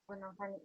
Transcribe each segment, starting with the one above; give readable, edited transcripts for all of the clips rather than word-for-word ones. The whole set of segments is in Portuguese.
Bueno, Fanny.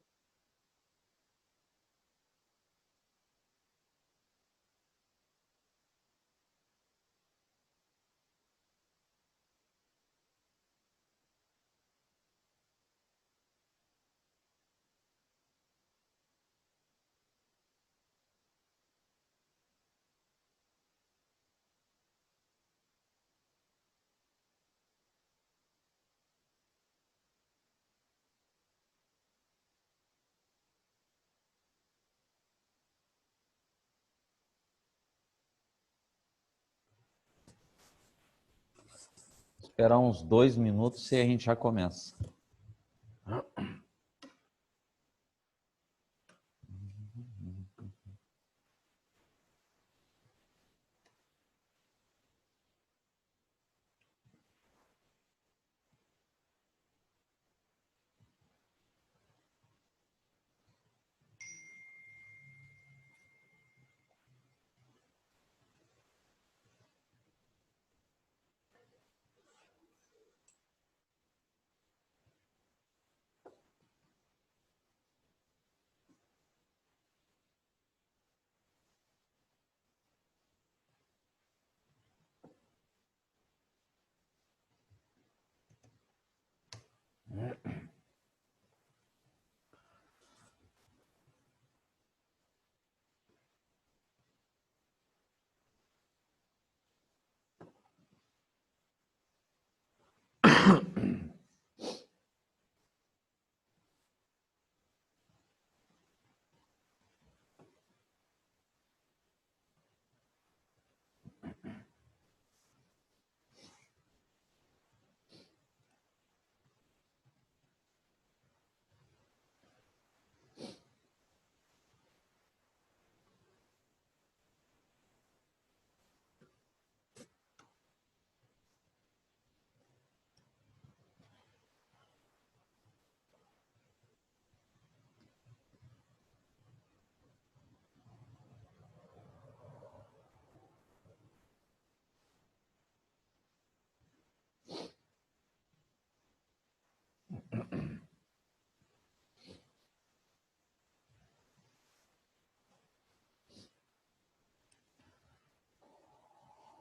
Esperar uns 2 minutos e a gente já começa.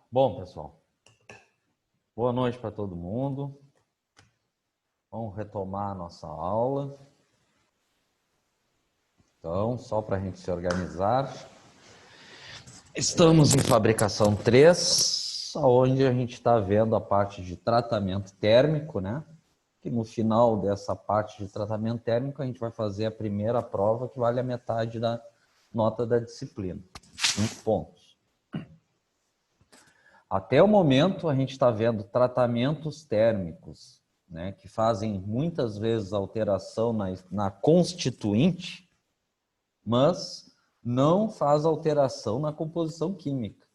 Bom, pessoal, boa noite para todo mundo. Vamos retomar a nossa aula. Então, só para a gente se organizar. Estamos em fabricação 3, onde a gente está vendo a parte de tratamento térmico, né? Que no final dessa parte de tratamento térmico, a gente vai fazer a primeira prova, que vale a metade da nota da disciplina. 5 pontos. Até o momento, a gente está vendo tratamentos térmicos, né, que fazem muitas vezes alteração na constituinte, mas não faz alteração na composição química.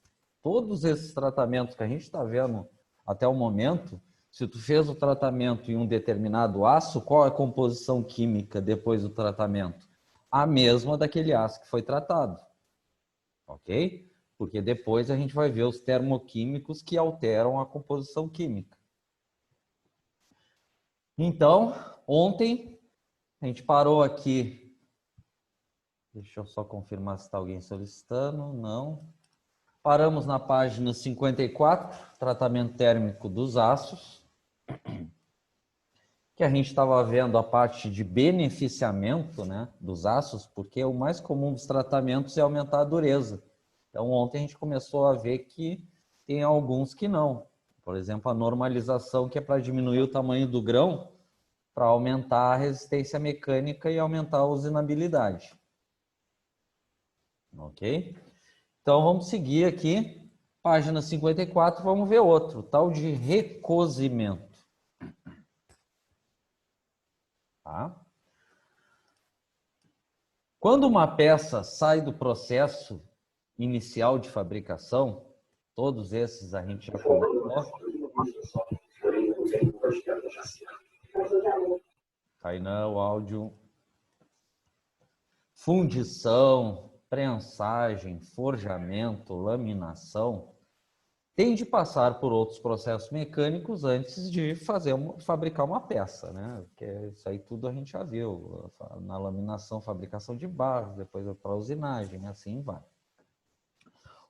Todos esses tratamentos que a gente está vendo até o momento, se tu fez o tratamento em um determinado aço, qual é a composição química depois do tratamento? A mesma daquele aço que foi tratado. Ok? Porque depois a gente vai ver os termoquímicos que alteram a composição química. Então, ontem a gente parou aqui Deixa eu só confirmar se está alguém solicitando. Não. Paramos na página 54, tratamento térmico dos aços, que a gente estava vendo a parte de beneficiamento, né, dos aços, porque o mais comum dos tratamentos é aumentar a dureza. Então, ontem a gente começou a ver que tem alguns que não. Por exemplo, a normalização, que é para diminuir o tamanho do grão, para aumentar a resistência mecânica e aumentar a usinabilidade. Ok? Então, vamos seguir aqui, página 54, vamos ver outro, tal de recozimento. Tá? Quando uma peça sai do processo inicial de fabricação, todos esses a gente já comentou. Kainan, o áudio. Fundição, prensagem, forjamento, laminação, tem de passar por outros processos mecânicos antes de fabricar uma peça, né? Porque isso aí tudo a gente já viu. Na laminação, fabricação de barras, depois para usinagem, assim vai.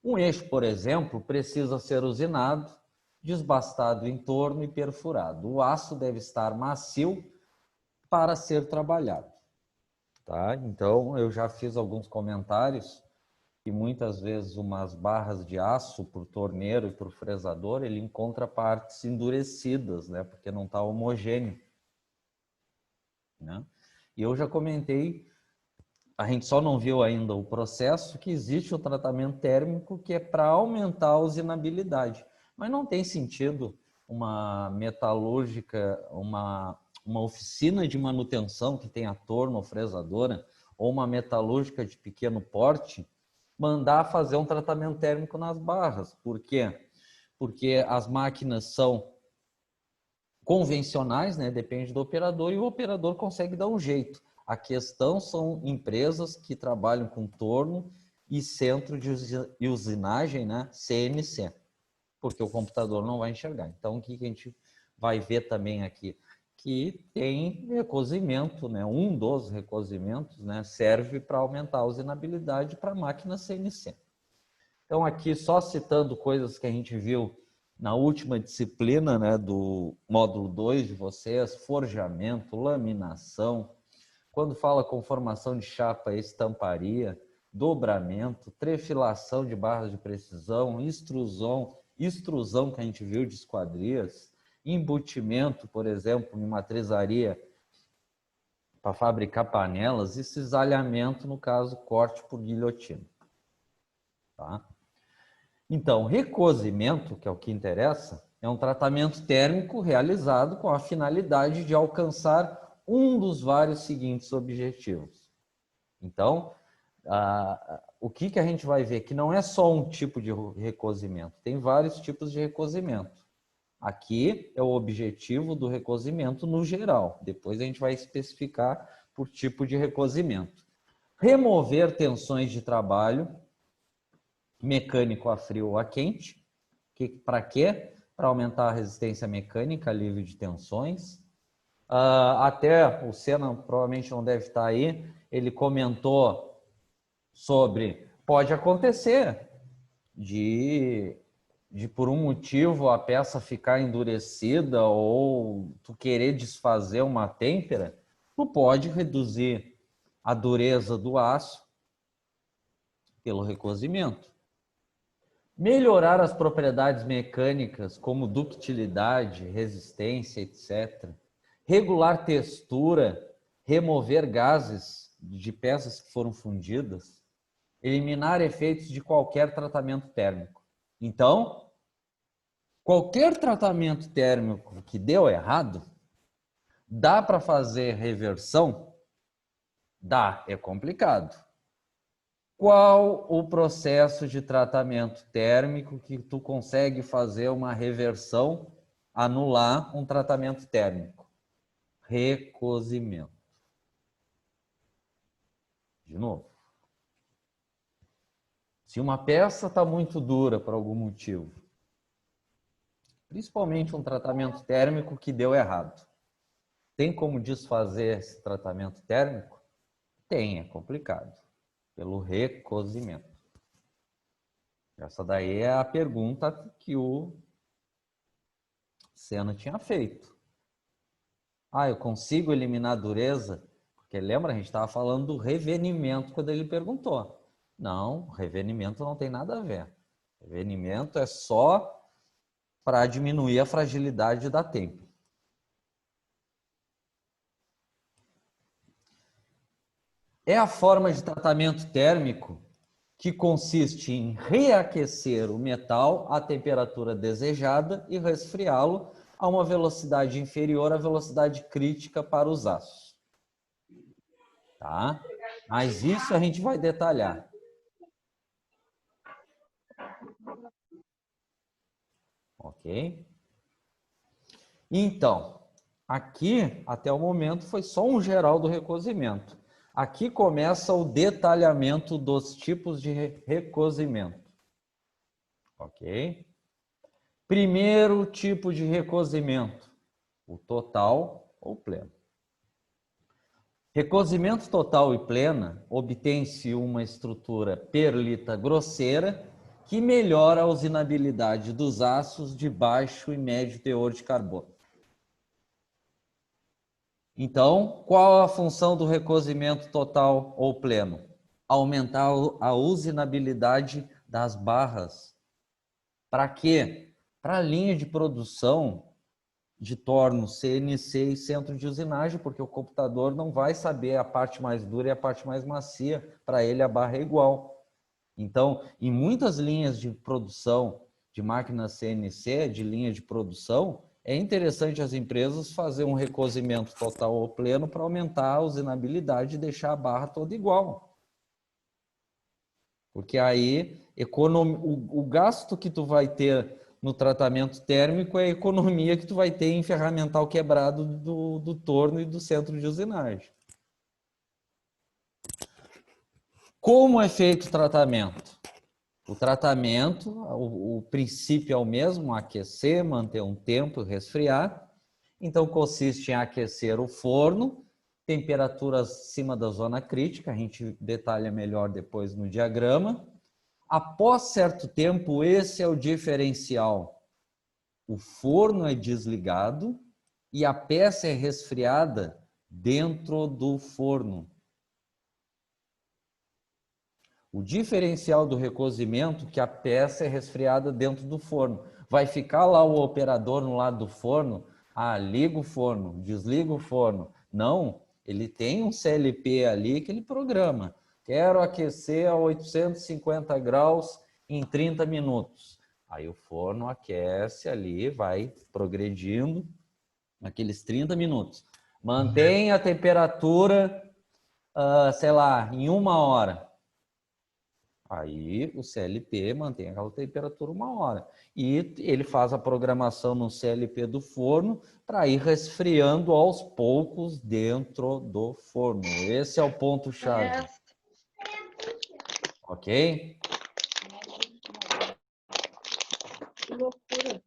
Um eixo, por exemplo, precisa ser usinado, desbastado em torno e perfurado. O aço deve estar macio para ser trabalhado. Tá? Então, eu já fiz alguns comentários que muitas vezes umas barras de aço por torneiro e por fresador, ele encontra partes endurecidas, né? Porque não está homogêneo. Né? E eu já comentei, a gente só não viu ainda o processo, que existe o tratamento térmico que é para aumentar a usinabilidade. Mas não tem sentido uma metalúrgica, uma oficina de manutenção que tenha torno ou fresadora, ou uma metalúrgica de pequeno porte, mandar fazer um tratamento térmico nas barras. Por quê? Porque as máquinas são convencionais, né? Depende do operador, e o operador consegue dar um jeito. A questão são empresas que trabalham com torno e centro de usinagem, né? CNC, porque o computador não vai enxergar. Então, o que a gente vai ver também aqui? Que tem recozimento, né? Um dos recozimentos, né? Serve para aumentar a usinabilidade para a máquina CNC. Então, aqui só citando coisas que a gente viu na última disciplina, né, do módulo 2 de vocês, forjamento, laminação, quando fala conformação de chapa, estamparia, dobramento, trefilação de barras de precisão, extrusão que a gente viu de esquadrias, embutimento, por exemplo, em matrizaria para fabricar panelas, e cisalhamento, no caso, corte por guilhotina. Tá? Então, recozimento, que é o que interessa, é um tratamento térmico realizado com a finalidade de alcançar um dos vários seguintes objetivos. Então, o que a gente vai ver? Que não é só um tipo de recozimento, tem vários tipos de recozimento. Aqui é o objetivo do recozimento no geral. Depois a gente vai especificar por tipo de recozimento. Remover tensões de trabalho, mecânico a frio ou a quente. Para quê? Para aumentar a resistência mecânica, alívio de tensões. Até o Senna provavelmente não deve estar aí, ele comentou sobre, pode acontecer de por um motivo a peça ficar endurecida ou tu querer desfazer uma têmpera, tu pode reduzir a dureza do aço pelo recozimento. Melhorar as propriedades mecânicas, como ductilidade, resistência, etc. Regular textura, remover gases de peças que foram fundidas, eliminar efeitos de qualquer tratamento térmico. Então, qualquer tratamento térmico que deu errado, dá para fazer reversão? Dá, é complicado. Qual o processo de tratamento térmico que tu consegue fazer uma reversão, anular um tratamento térmico? Recozimento. De novo. Se uma peça está muito dura por algum motivo, principalmente um tratamento térmico que deu errado, tem como desfazer esse tratamento térmico? Tem, é complicado. Pelo recozimento. Essa daí é a pergunta que o Senna tinha feito. Ah, eu consigo eliminar a dureza? Porque lembra, a gente estava falando do revenimento quando ele perguntou. Não, revenimento não tem nada a ver. Revenimento é só para diminuir a fragilidade da têmpera. É a forma de tratamento térmico que consiste em reaquecer o metal à temperatura desejada e resfriá-lo a uma velocidade inferior à velocidade crítica para os aços. Tá? Mas isso a gente vai detalhar. Ok? Então, aqui, até o momento, foi só um geral do recozimento. Aqui começa o detalhamento dos tipos de recozimento. Ok? Primeiro tipo de recozimento, o total ou pleno. Recozimento total e plena obtém-se uma estrutura perlita grosseira que melhora a usinabilidade dos aços de baixo e médio teor de carbono. Então, qual a função do recozimento total ou pleno? Aumentar a usinabilidade das barras. Para quê? Para a linha de produção de torno, CNC e centro de usinagem, porque o computador não vai saber a parte mais dura e a parte mais macia, para ele a barra é igual. Então, em muitas linhas de produção de máquinas CNC, de linha de produção, é interessante as empresas fazer um recozimento total ou pleno para aumentar a usinabilidade e deixar a barra toda igual. Porque aí o gasto que tu vai ter no tratamento térmico é a economia que tu vai ter em ferramental quebrado do torno e do centro de usinagem. Como é feito o tratamento? O tratamento, o princípio é o mesmo, aquecer, manter um tempo e resfriar. Então, consiste em aquecer o forno, temperaturas acima da zona crítica, a gente detalha melhor depois no diagrama. Após certo tempo, esse é o diferencial. O forno é desligado e a peça é resfriada dentro do forno. O diferencial do recozimento é que a peça é resfriada dentro do forno. Vai ficar lá o operador no lado do forno, liga o forno, desliga o forno. Não, ele tem um CLP ali que ele programa. Quero aquecer a 850 graus em 30 minutos. Aí o forno aquece ali, vai progredindo naqueles 30 minutos. Mantém a temperatura, sei lá, em 1 hora. Aí o CLP mantém aquela temperatura 1 hora. E ele faz a programação no CLP do forno para ir resfriando aos poucos dentro do forno. Esse é o ponto-chave. Ok? Que loucura.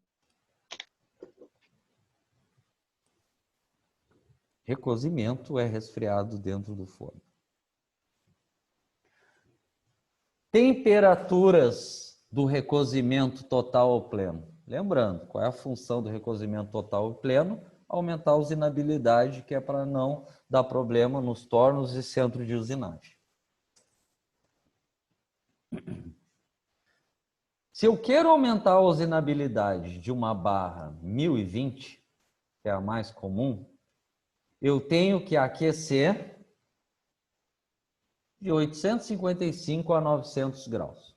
Recozimento é resfriado dentro do forno. Temperaturas do recozimento total ou pleno. Lembrando, qual é a função do recozimento total e pleno? Aumentar a usinabilidade, que é para não dar problema nos tornos e centro de usinagem. Se eu quero aumentar a usinabilidade de uma barra 1020, que é a mais comum, eu tenho que aquecer de 855 a 900 graus.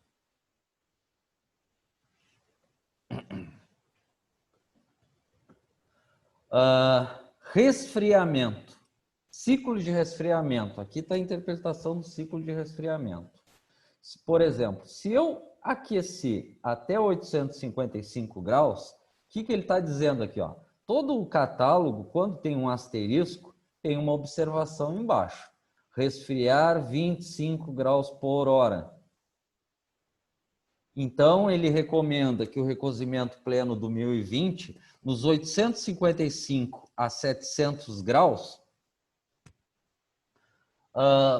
Resfriamento. Ciclo de resfriamento. Aqui está a interpretação do ciclo de resfriamento. Por exemplo, se eu aquecer até 855 graus, o que ele está dizendo aqui? Ó? Todo o catálogo, quando tem um asterisco, tem uma observação embaixo. Resfriar 25 graus por hora. Então, ele recomenda que o recozimento pleno do 1020, nos 855 a 700 graus,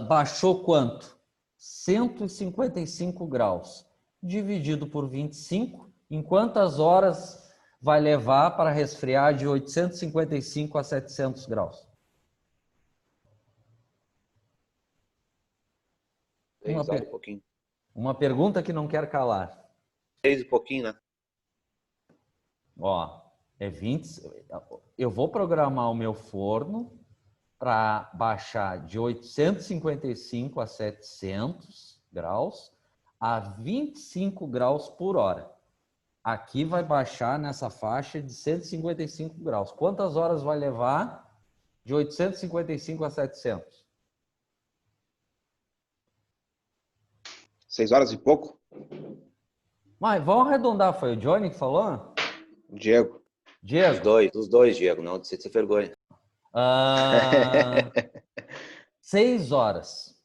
baixou quanto? 155 graus, dividido por 25, em quantas horas vai levar para resfriar de 855 a 700 graus? 6 horas e pouquinho. Uma pergunta que não quer calar. 6 e pouquinho, né? Ó, é 20. Eu vou programar o meu forno para baixar de 855 a 700 graus a 25 graus por hora. Aqui vai baixar nessa faixa de 155 graus. Quantas horas vai levar de 855 a 700? 6 horas e pouco? Mas vamos arredondar, foi o Johnny que falou? Diego. Diego? Os dois, Diego, não de ser vergonha. 6 horas.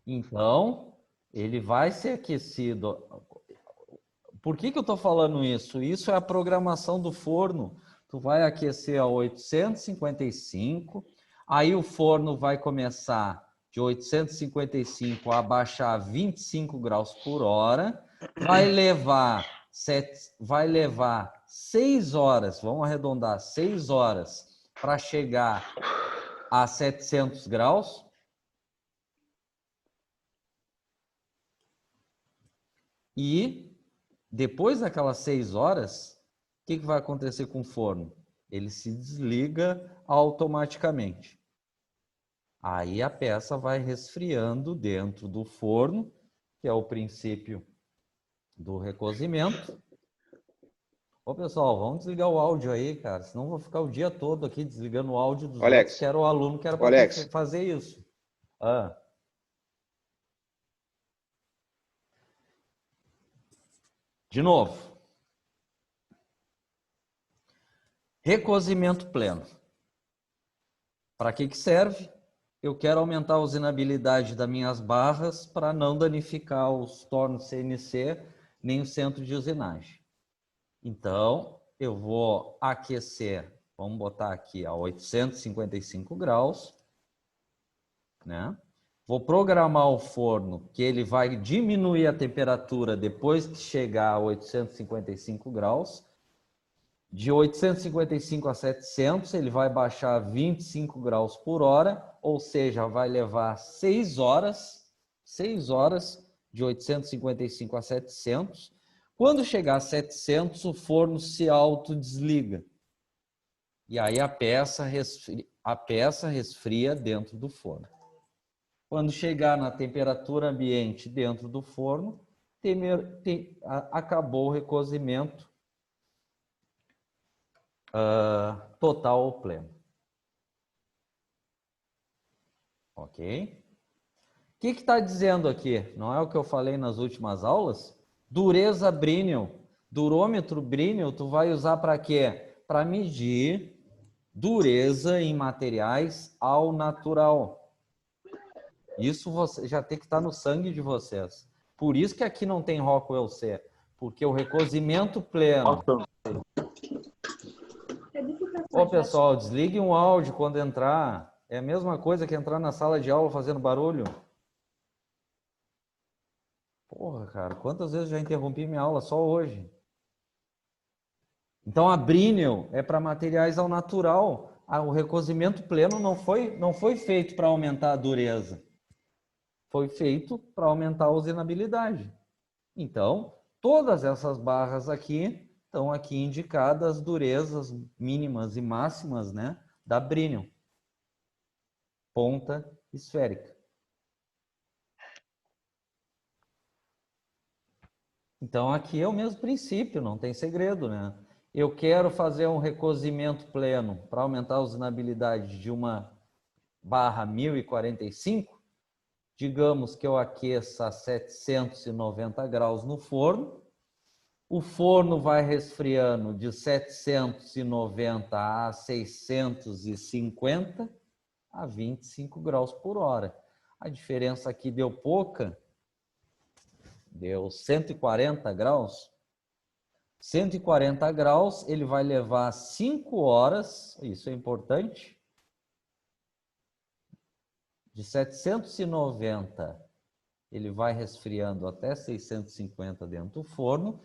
Então, ele vai ser aquecido. Por que eu estou falando isso? Isso é a programação do forno. Tu vai aquecer a 855, aí o forno vai começar de 855 a baixar 25 graus por hora, vai levar 6 horas, vamos arredondar, 6 horas para chegar a 700 graus. E depois daquelas 6 horas, o que vai acontecer com o forno? Ele se desliga automaticamente. Aí a peça vai resfriando dentro do forno, que é o princípio do recozimento. Ô pessoal, vamos desligar o áudio aí, cara, senão eu vou ficar o dia todo aqui desligando o áudio dos outros, que era o aluno que era para fazer isso. De novo. Recozimento pleno. Para que serve? Eu quero aumentar a usinabilidade das minhas barras para não danificar os tornos CNC nem o centro de usinagem. Então, eu vou aquecer, vamos botar aqui a 855 graus, né? Vou programar o forno que ele vai diminuir a temperatura depois que chegar a 855 graus. De 855 a 700, ele vai baixar 25 graus por hora, ou seja, vai levar 6 horas de 855 a 700. Quando chegar a 700, o forno se autodesliga. E aí a peça resfria dentro do forno. Quando chegar na temperatura ambiente dentro do forno, acabou o recozimento total ou pleno. Ok? O que está dizendo aqui? Não é o que eu falei nas últimas aulas? Dureza Brinell. Durômetro Brinell, tu vai usar para quê? Para medir dureza em materiais ao natural. Isso você já tem que estar no sangue de vocês. Por isso que aqui não tem Rockwell C. Porque o recozimento pleno... Ô, pessoal, desliguem o áudio quando entrar. É a mesma coisa que entrar na sala de aula fazendo barulho. Porra, cara, quantas vezes já interrompi minha aula só hoje? Então, a Brinell é para materiais ao natural. O recozimento pleno não foi feito para aumentar a dureza. Foi feito para aumentar a usinabilidade. Então, todas essas barras aqui estão aqui indicadas as durezas mínimas e máximas, né, da Brinell. Ponta esférica. Então, aqui é o mesmo princípio, não tem segredo, né? Eu quero fazer um recozimento pleno para aumentar a usinabilidade de uma barra 1045. Digamos que eu aqueça a 790 graus no forno. O forno vai resfriando de 790 a 650 a 25 graus por hora. A diferença aqui deu pouca, deu 140 graus. 140 graus, ele vai levar 5 horas, isso é importante, de 790 ele vai resfriando até 650 dentro do forno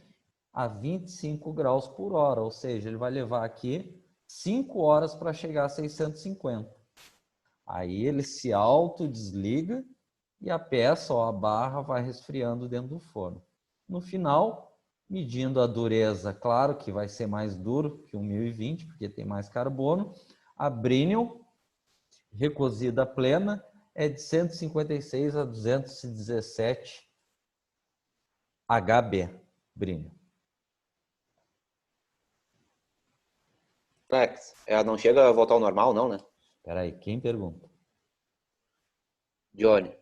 a 25 graus por hora, ou seja, ele vai levar aqui 5 horas para chegar a 650. Aí ele se autodesliga e a peça, ou a barra, vai resfriando dentro do forno. No final, medindo a dureza, claro que vai ser mais duro que o 1020, porque tem mais carbono, a Brinell, recozida plena, é de 156 a 217 HB, Brinell. Alex, ela não chega a voltar ao normal, não, né? Espera aí, quem pergunta? Johnny.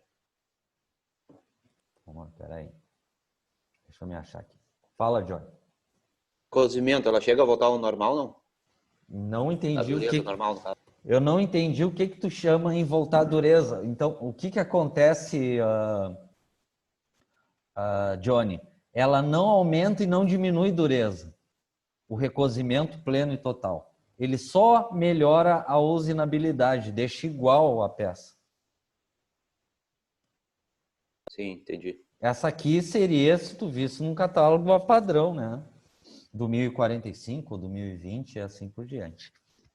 Vamos lá, espera aí. Deixa eu me achar aqui. Fala, Johnny. Cozimento, ela chega a voltar ao normal, não? Não A entendi o dureza que... normal, no caso. Eu não entendi o que tu chama em voltar à dureza. Então, o que acontece, Johnny? Ela não aumenta e não diminui dureza. O recozimento pleno e total. Ele só melhora a usinabilidade, deixa igual a peça. Sim, entendi. Essa aqui seria, se tu visse num catálogo, a padrão, né? Do 1045, do 1020 e assim por diante.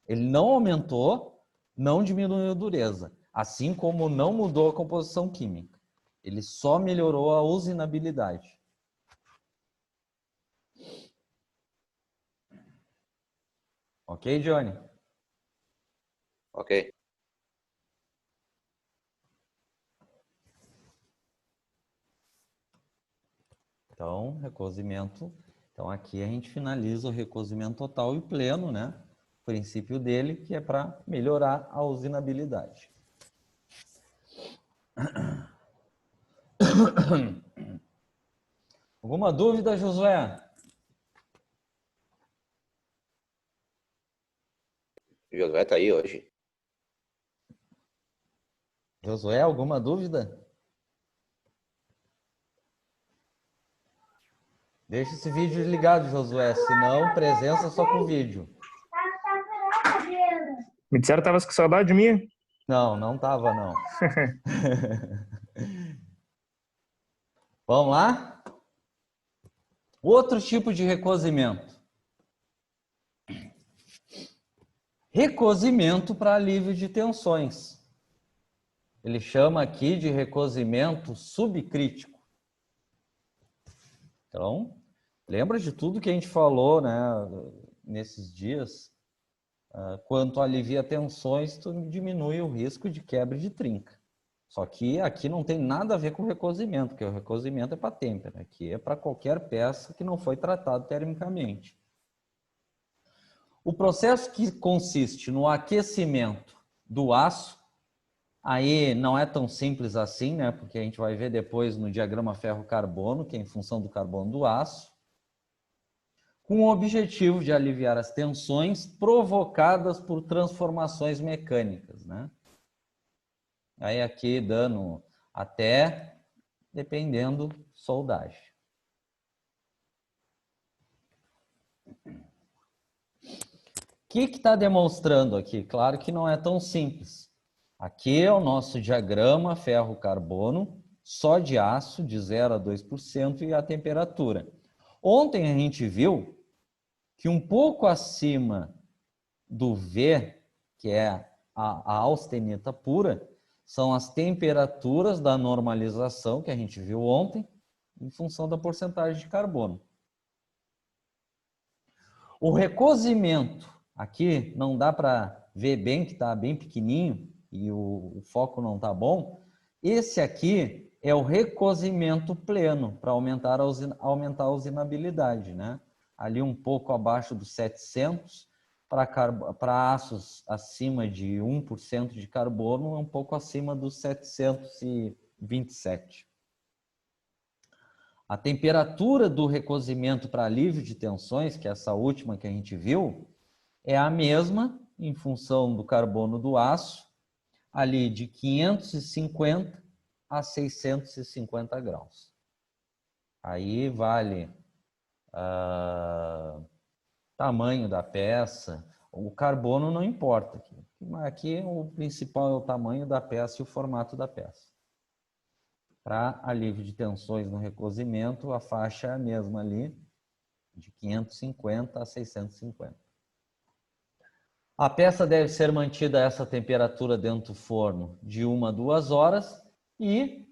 Ele não aumentou, não diminuiu a dureza, assim como não mudou a composição química. Ele só melhorou a usinabilidade. Ok, Johnny? Ok. Então, recozimento. Então, aqui a gente finaliza o recozimento total e pleno, né? O princípio dele, que é para melhorar a usinabilidade. Alguma dúvida, Josué? O Josué tá aí hoje. Josué, alguma dúvida? Deixa esse vídeo ligado, Josué, senão presença só com vídeo. Me disseram que tava com saudade minha. Não, não tava, não. Vamos lá? Outro tipo de recozimento. Recozimento para alívio de tensões. Ele chama aqui de recozimento subcrítico. Então, lembra de tudo que a gente falou, né, nesses dias? Quanto alivia tensões, tu diminui o risco de quebra de trinca. Só que aqui não tem nada a ver com recozimento, porque o recozimento é para têmpera. Aqui é para qualquer peça que não foi tratada termicamente. O processo que consiste no aquecimento do aço, aí não é tão simples assim, né? Porque a gente vai ver depois no diagrama ferro-carbono, que é em função do carbono do aço, com o objetivo de aliviar as tensões provocadas por transformações mecânicas, né? Aí aqui dando até, dependendo, soldagem. O que está demonstrando aqui? Claro que não é tão simples. Aqui é o nosso diagrama ferro-carbono, só de aço, de 0 a 2% e a temperatura. Ontem a gente viu que um pouco acima do V, que é a austenita pura, são as temperaturas da normalização, que a gente viu ontem, em função da porcentagem de carbono. O recozimento, aqui não dá para ver bem, que está bem pequenininho e o foco não está bom. Esse aqui é o recozimento pleno, para aumentar a usinabilidade, né? Ali um pouco abaixo dos 700, para aços acima de 1% de carbono, um pouco acima dos 727. A temperatura do recozimento para alívio de tensões, que é essa última que a gente viu, é a mesma em função do carbono do aço, ali de 550 a 650 graus. Aí vale tamanho da peça, o carbono não importa. Aqui o principal é o tamanho da peça e o formato da peça. Para alívio de tensões no recozimento, a faixa é a mesma ali, de 550 a 650. A peça deve ser mantida a essa temperatura dentro do forno de 1 a 2 horas e,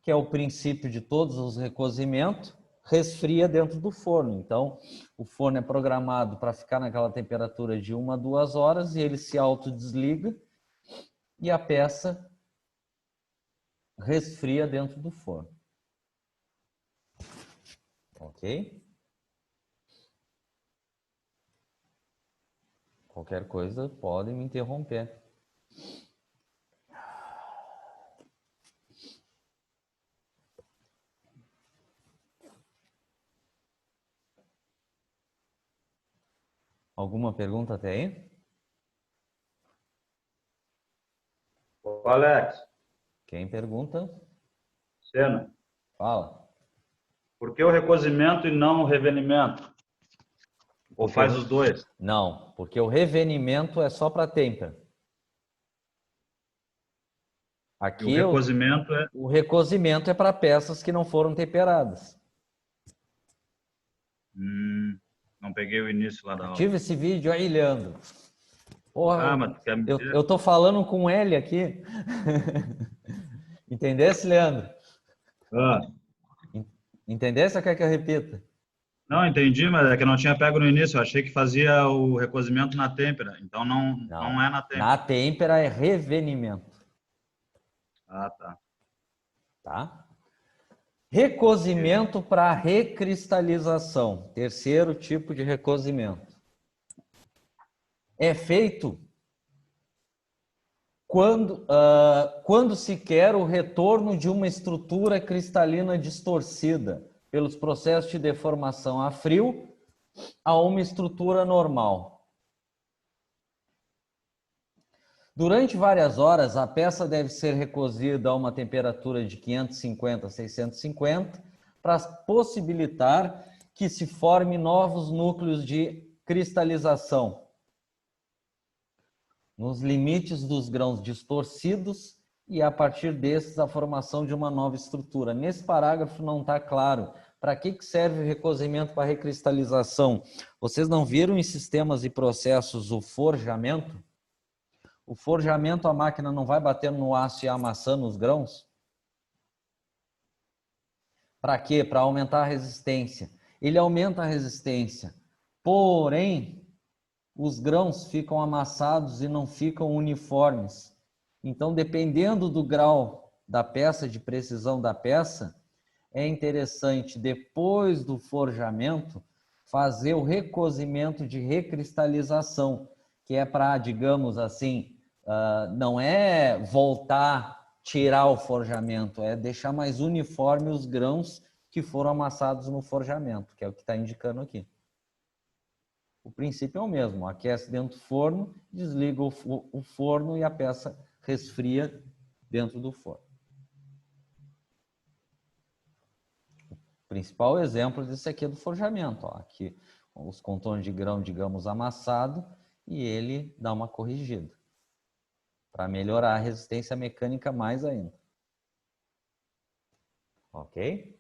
que é o princípio de todos os recozimentos, resfria dentro do forno. Então, o forno é programado para ficar naquela temperatura de 1 a 2 horas e ele se autodesliga e a peça resfria dentro do forno. Ok? Qualquer coisa podem me interromper. Alguma pergunta até aí? Ô, Alex, Quem pergunta? Sena, Fala. por que o recozimento e não o revenimento? Ou Porque faz os dois? Não, porque o revenimento é só para têmpera. E o Aqui recozimento é... o recozimento é para peças que não foram temperadas. Não peguei o início lá da aula. Ativa esse vídeo aí, Leandro. Porra, Mas tu quer me dizer? eu tô falando com ele aqui. Entendesse, Leandro? Ah, Entendesse ou quer que eu repita? não, entendi, mas é que eu não tinha pego no início. Eu achei que fazia o recozimento na têmpera. Então não é na têmpera. Na têmpera é revenimento. Ah, tá. Tá? Recozimento para recristalização. Terceiro tipo de recozimento. É feito quando se quer o retorno de uma estrutura cristalina distorcida pelos processos de deformação a frio a uma estrutura normal. Durante várias horas, a peça deve ser recozida a uma temperatura de 550 a 650 para possibilitar que se forme novos núcleos de cristalização nos limites dos grãos distorcidos e, a partir desses, a formação de uma nova estrutura. Nesse parágrafo não está claro para que serve o recozimento para recristalização. Vocês não viram em sistemas e processos o forjamento? O forjamento, a máquina não vai batendo no aço e amassando os grãos? Para quê? Para aumentar a resistência. Ele aumenta a resistência, porém, os grãos ficam amassados e não ficam uniformes. Então, dependendo do grau da peça, de precisão da peça, é interessante, depois do forjamento, fazer o recozimento de recristalização, que é para, digamos assim, não é voltar, tirar o forjamento, é deixar mais uniforme os grãos que foram amassados no forjamento, que é o que está indicando aqui. O princípio é o mesmo, aquece dentro do forno, desliga o forno e a peça resfria dentro do forno. O principal exemplo disso aqui é do forjamento. Ó. Aqui os contornos de grão, digamos, amassado, e ele dá uma corrigida para melhorar a resistência mecânica mais ainda. Ok?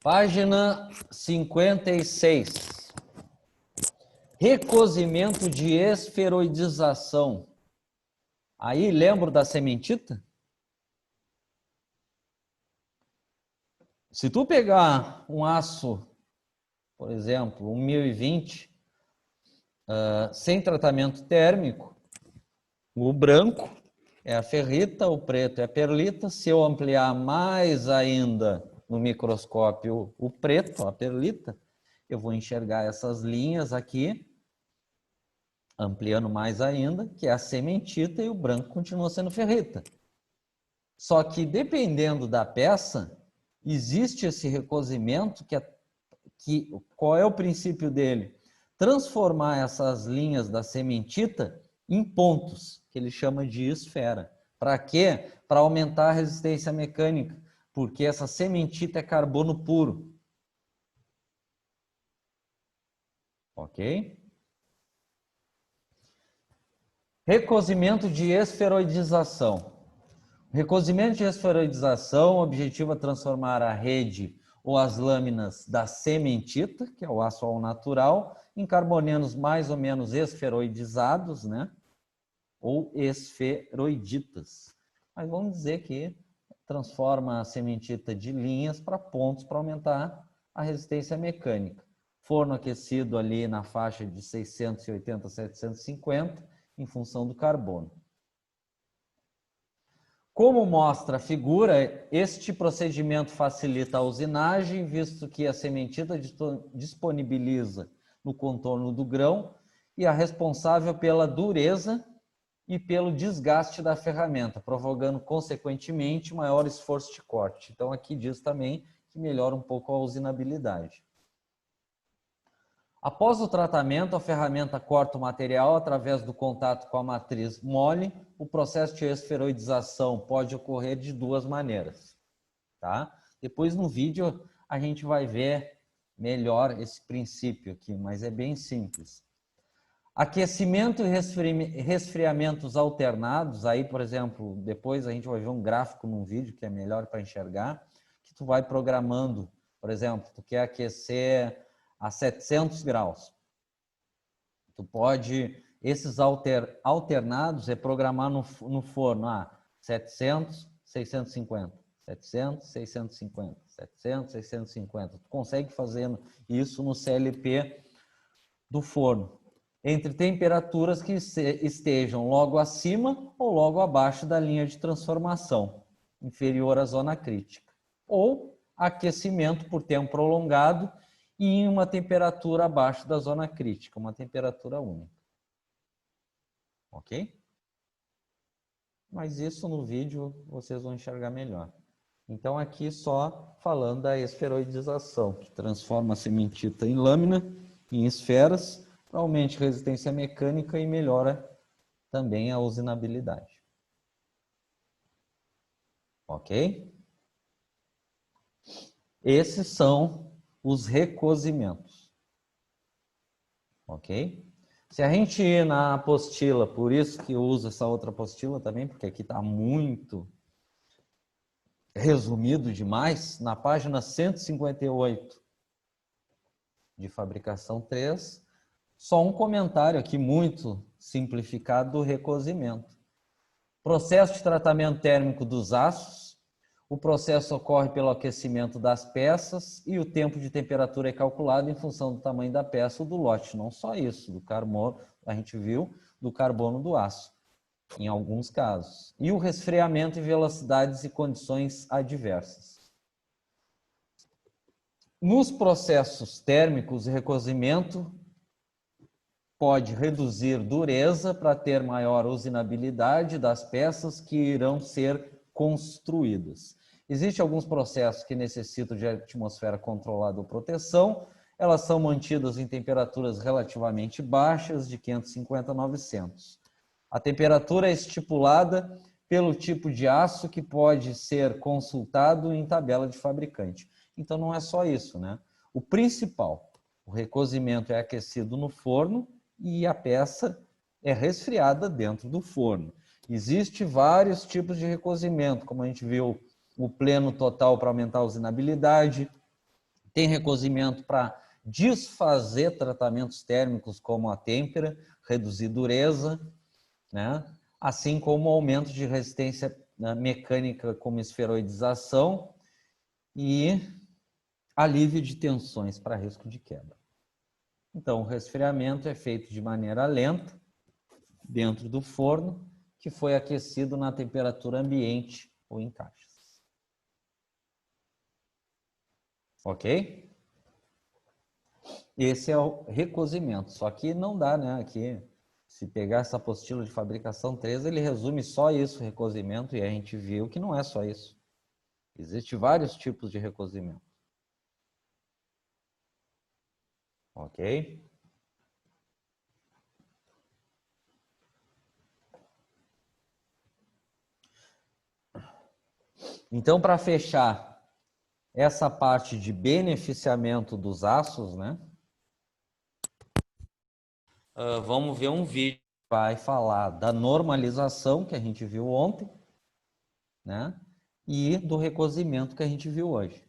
Página 56. Recozimento de esferoidização. Aí, lembro da sementita? Se tu pegar um aço, por exemplo, um 1020, sem tratamento térmico, o branco é a ferrita, o preto é a perlita. Se eu ampliar mais ainda no microscópio o preto, a perlita, eu vou enxergar essas linhas aqui, ampliando mais ainda, que é a sementita, e o branco continua sendo ferrita. Só que, dependendo da peça, existe esse recozimento qual é o princípio dele? Transformar essas linhas da sementita em pontos, que ele chama de esfera. Para quê? Para aumentar a resistência mecânica, porque essa sementita é carbono puro. Ok? Recozimento de esferoidização. Recozimento de esferoidização, o objetivo é transformar a rede ou as lâminas da cementita, que é o aço ao natural, em carbonenos mais ou menos esferoidizados, né? Ou esferoiditas. Mas vamos dizer que transforma a cementita de linhas para pontos para aumentar a resistência mecânica. Forno aquecido ali na faixa de 680 a 750, em função do carbono. Como mostra a figura, este procedimento facilita a usinagem, visto que a cementita disponibiliza no contorno do grão e é responsável pela dureza e pelo desgaste da ferramenta, provocando, consequentemente, maior esforço de corte. Então, aqui diz também que melhora um pouco a usinabilidade. Após o tratamento, a ferramenta corta o material através do contato com a matriz mole. O processo de esferoidização pode ocorrer de duas maneiras, tá? Depois no vídeo a gente vai ver melhor esse princípio aqui, mas é bem simples. Aquecimento e resfriamentos alternados, aí, por exemplo, depois a gente vai ver um gráfico num vídeo que é melhor para enxergar, que tu vai programando, por exemplo, tu quer aquecer a 700 graus. Tu pode, esses alternados, reprogramar no forno a 700, 650, 700, 650, 700, 650. Tu consegue fazer isso no CLP do forno, entre temperaturas que estejam logo acima ou logo abaixo da linha de transformação, inferior à zona crítica. Ou aquecimento por tempo prolongado, e em uma temperatura abaixo da zona crítica, uma temperatura única. Ok? Mas isso no vídeo vocês vão enxergar melhor. Então aqui só falando da esferoidização, que transforma a cementita em lâmina, em esferas, aumente a resistência mecânica e melhora também a usinabilidade. Ok? Esses são os recozimentos. Ok? Se a gente ir na apostila, por isso que eu uso essa outra apostila também, porque aqui está muito resumido demais, na página 158 de fabricação 3, só um comentário aqui muito simplificado do recozimento. Processo de tratamento térmico dos aços. O processo ocorre pelo aquecimento das peças e o tempo de temperatura é calculado em função do tamanho da peça ou do lote. Não só isso, do carbono, a gente viu, do carbono do aço, em alguns casos. E o resfriamento em velocidades e condições adversas. Nos processos térmicos, o recozimento pode reduzir dureza para ter maior usinabilidade das peças que irão ser construídas. Existem alguns processos que necessitam de atmosfera controlada ou proteção. Elas são mantidas em temperaturas relativamente baixas, de 550 a 900. A temperatura é estipulada pelo tipo de aço que pode ser consultado em tabela de fabricante. Então não é só isso, né? O principal, o recozimento é aquecido no forno e a peça é resfriada dentro do forno. Existem vários tipos de recozimento, como a gente viu, o pleno total para aumentar a usinabilidade, tem recozimento para desfazer tratamentos térmicos como a têmpera, reduzir dureza, né? Assim como o aumento de resistência mecânica como esferoidização e alívio de tensões para risco de quebra. Então, o resfriamento é feito de maneira lenta, dentro do forno, que foi aquecido na temperatura ambiente ou em caixas. Ok? Esse é o recozimento. Só que não dá, né? Aqui, se pegar essa apostila de fabricação 3, ele resume só isso, recozimento, e a gente viu que não é só isso. Existem vários tipos de recozimento. Ok? Então, para fechar essa parte de beneficiamento dos aços, né? Vamos ver um vídeo vai falar da normalização que a gente viu ontem, né? E do recozimento que a gente viu hoje.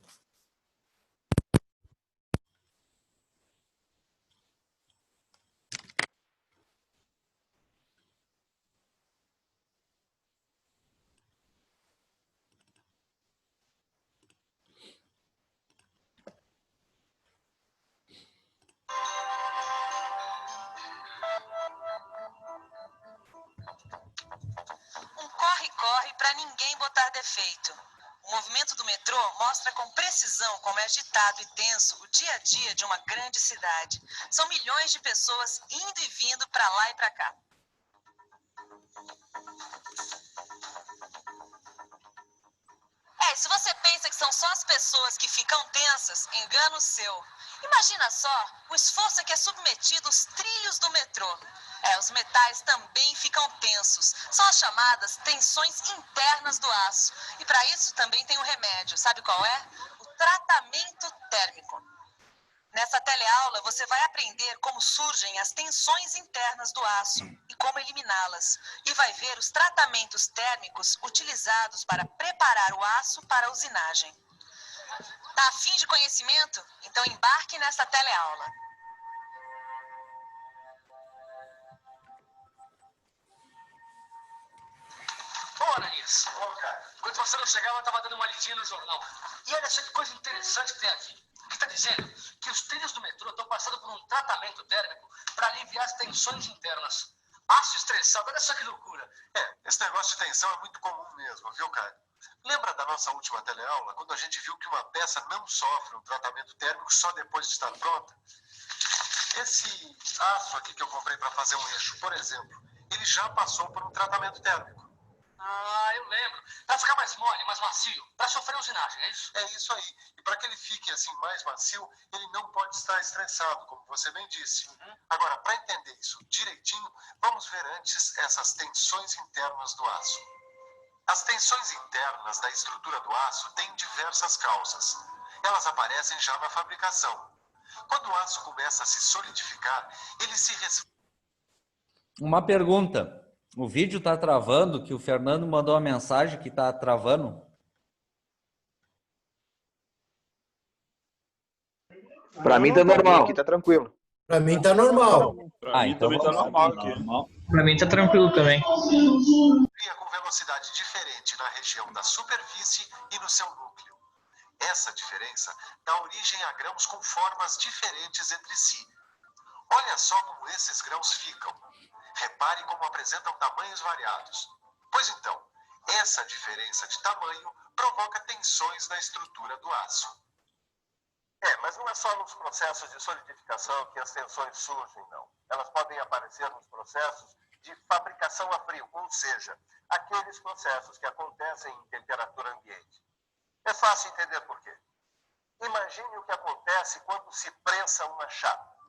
Corre para ninguém botar defeito. O movimento do metrô mostra com precisão como é agitado e tenso o dia a dia de uma grande cidade. São milhões de pessoas indo e vindo para lá e para cá. Se você pensa que são só as pessoas que ficam tensas, engano seu. Imagina só o esforço a que é submetido os trilhos do metrô. Os metais também ficam tensos. São as chamadas tensões internas do aço. E para isso também tem um remédio. Sabe qual é? O tratamento térmico. Nessa teleaula, você vai aprender como surgem as tensões internas do aço e como eliminá-las. E vai ver os tratamentos térmicos utilizados para preparar o aço para a usinagem. Tá a fim de conhecimento? Então embarque nessa teleaula. Ô, Ananias, quando você não chegava, eu estava dando uma lidinha no jornal. E olha só que coisa interessante que tem aqui. Que está dizendo que os trilhos do metrô estão passando por um tratamento térmico para aliviar as tensões internas. Aço estressado, olha só que loucura. Esse negócio de tensão é muito comum mesmo, viu, Caio? Lembra da nossa última teleaula, quando a gente viu que uma peça não sofre um tratamento térmico só depois de estar pronta? Esse aço aqui que eu comprei para fazer um eixo, por exemplo, ele já passou por um tratamento térmico. Ah, eu lembro. Para ficar mais mole, mais macio, para sofrer usinagem, é isso? É isso aí. E para que ele fique assim mais macio, ele não pode estar estressado, como você bem disse. Agora, para entender isso direitinho, vamos ver antes essas tensões internas do aço. As tensões internas da estrutura do aço têm diversas causas. Elas aparecem já na fabricação. Quando o aço começa a se solidificar, ele se resfria. Uma pergunta. O vídeo está travando, que o Fernando mandou uma mensagem que está travando. Pra mim tá normal, aqui tá tranquilo. Pra mim tá normal. Pra mim então também tá vamos normal aqui. Pra mim tá tranquilo também. Com velocidade diferente na região da superfície e no seu núcleo. Essa diferença dá origem a grãos com formas diferentes entre si. Olha só como esses grãos ficam. Repare como apresentam tamanhos variados. Pois então, essa diferença de tamanho provoca tensões na estrutura do aço. Mas não é só nos processos de solidificação que as tensões surgem, não. Elas podem aparecer nos processos de fabricação a frio, ou seja, aqueles processos que acontecem em temperatura ambiente. É fácil entender por quê. Imagine o que acontece quando se prensa uma chapa.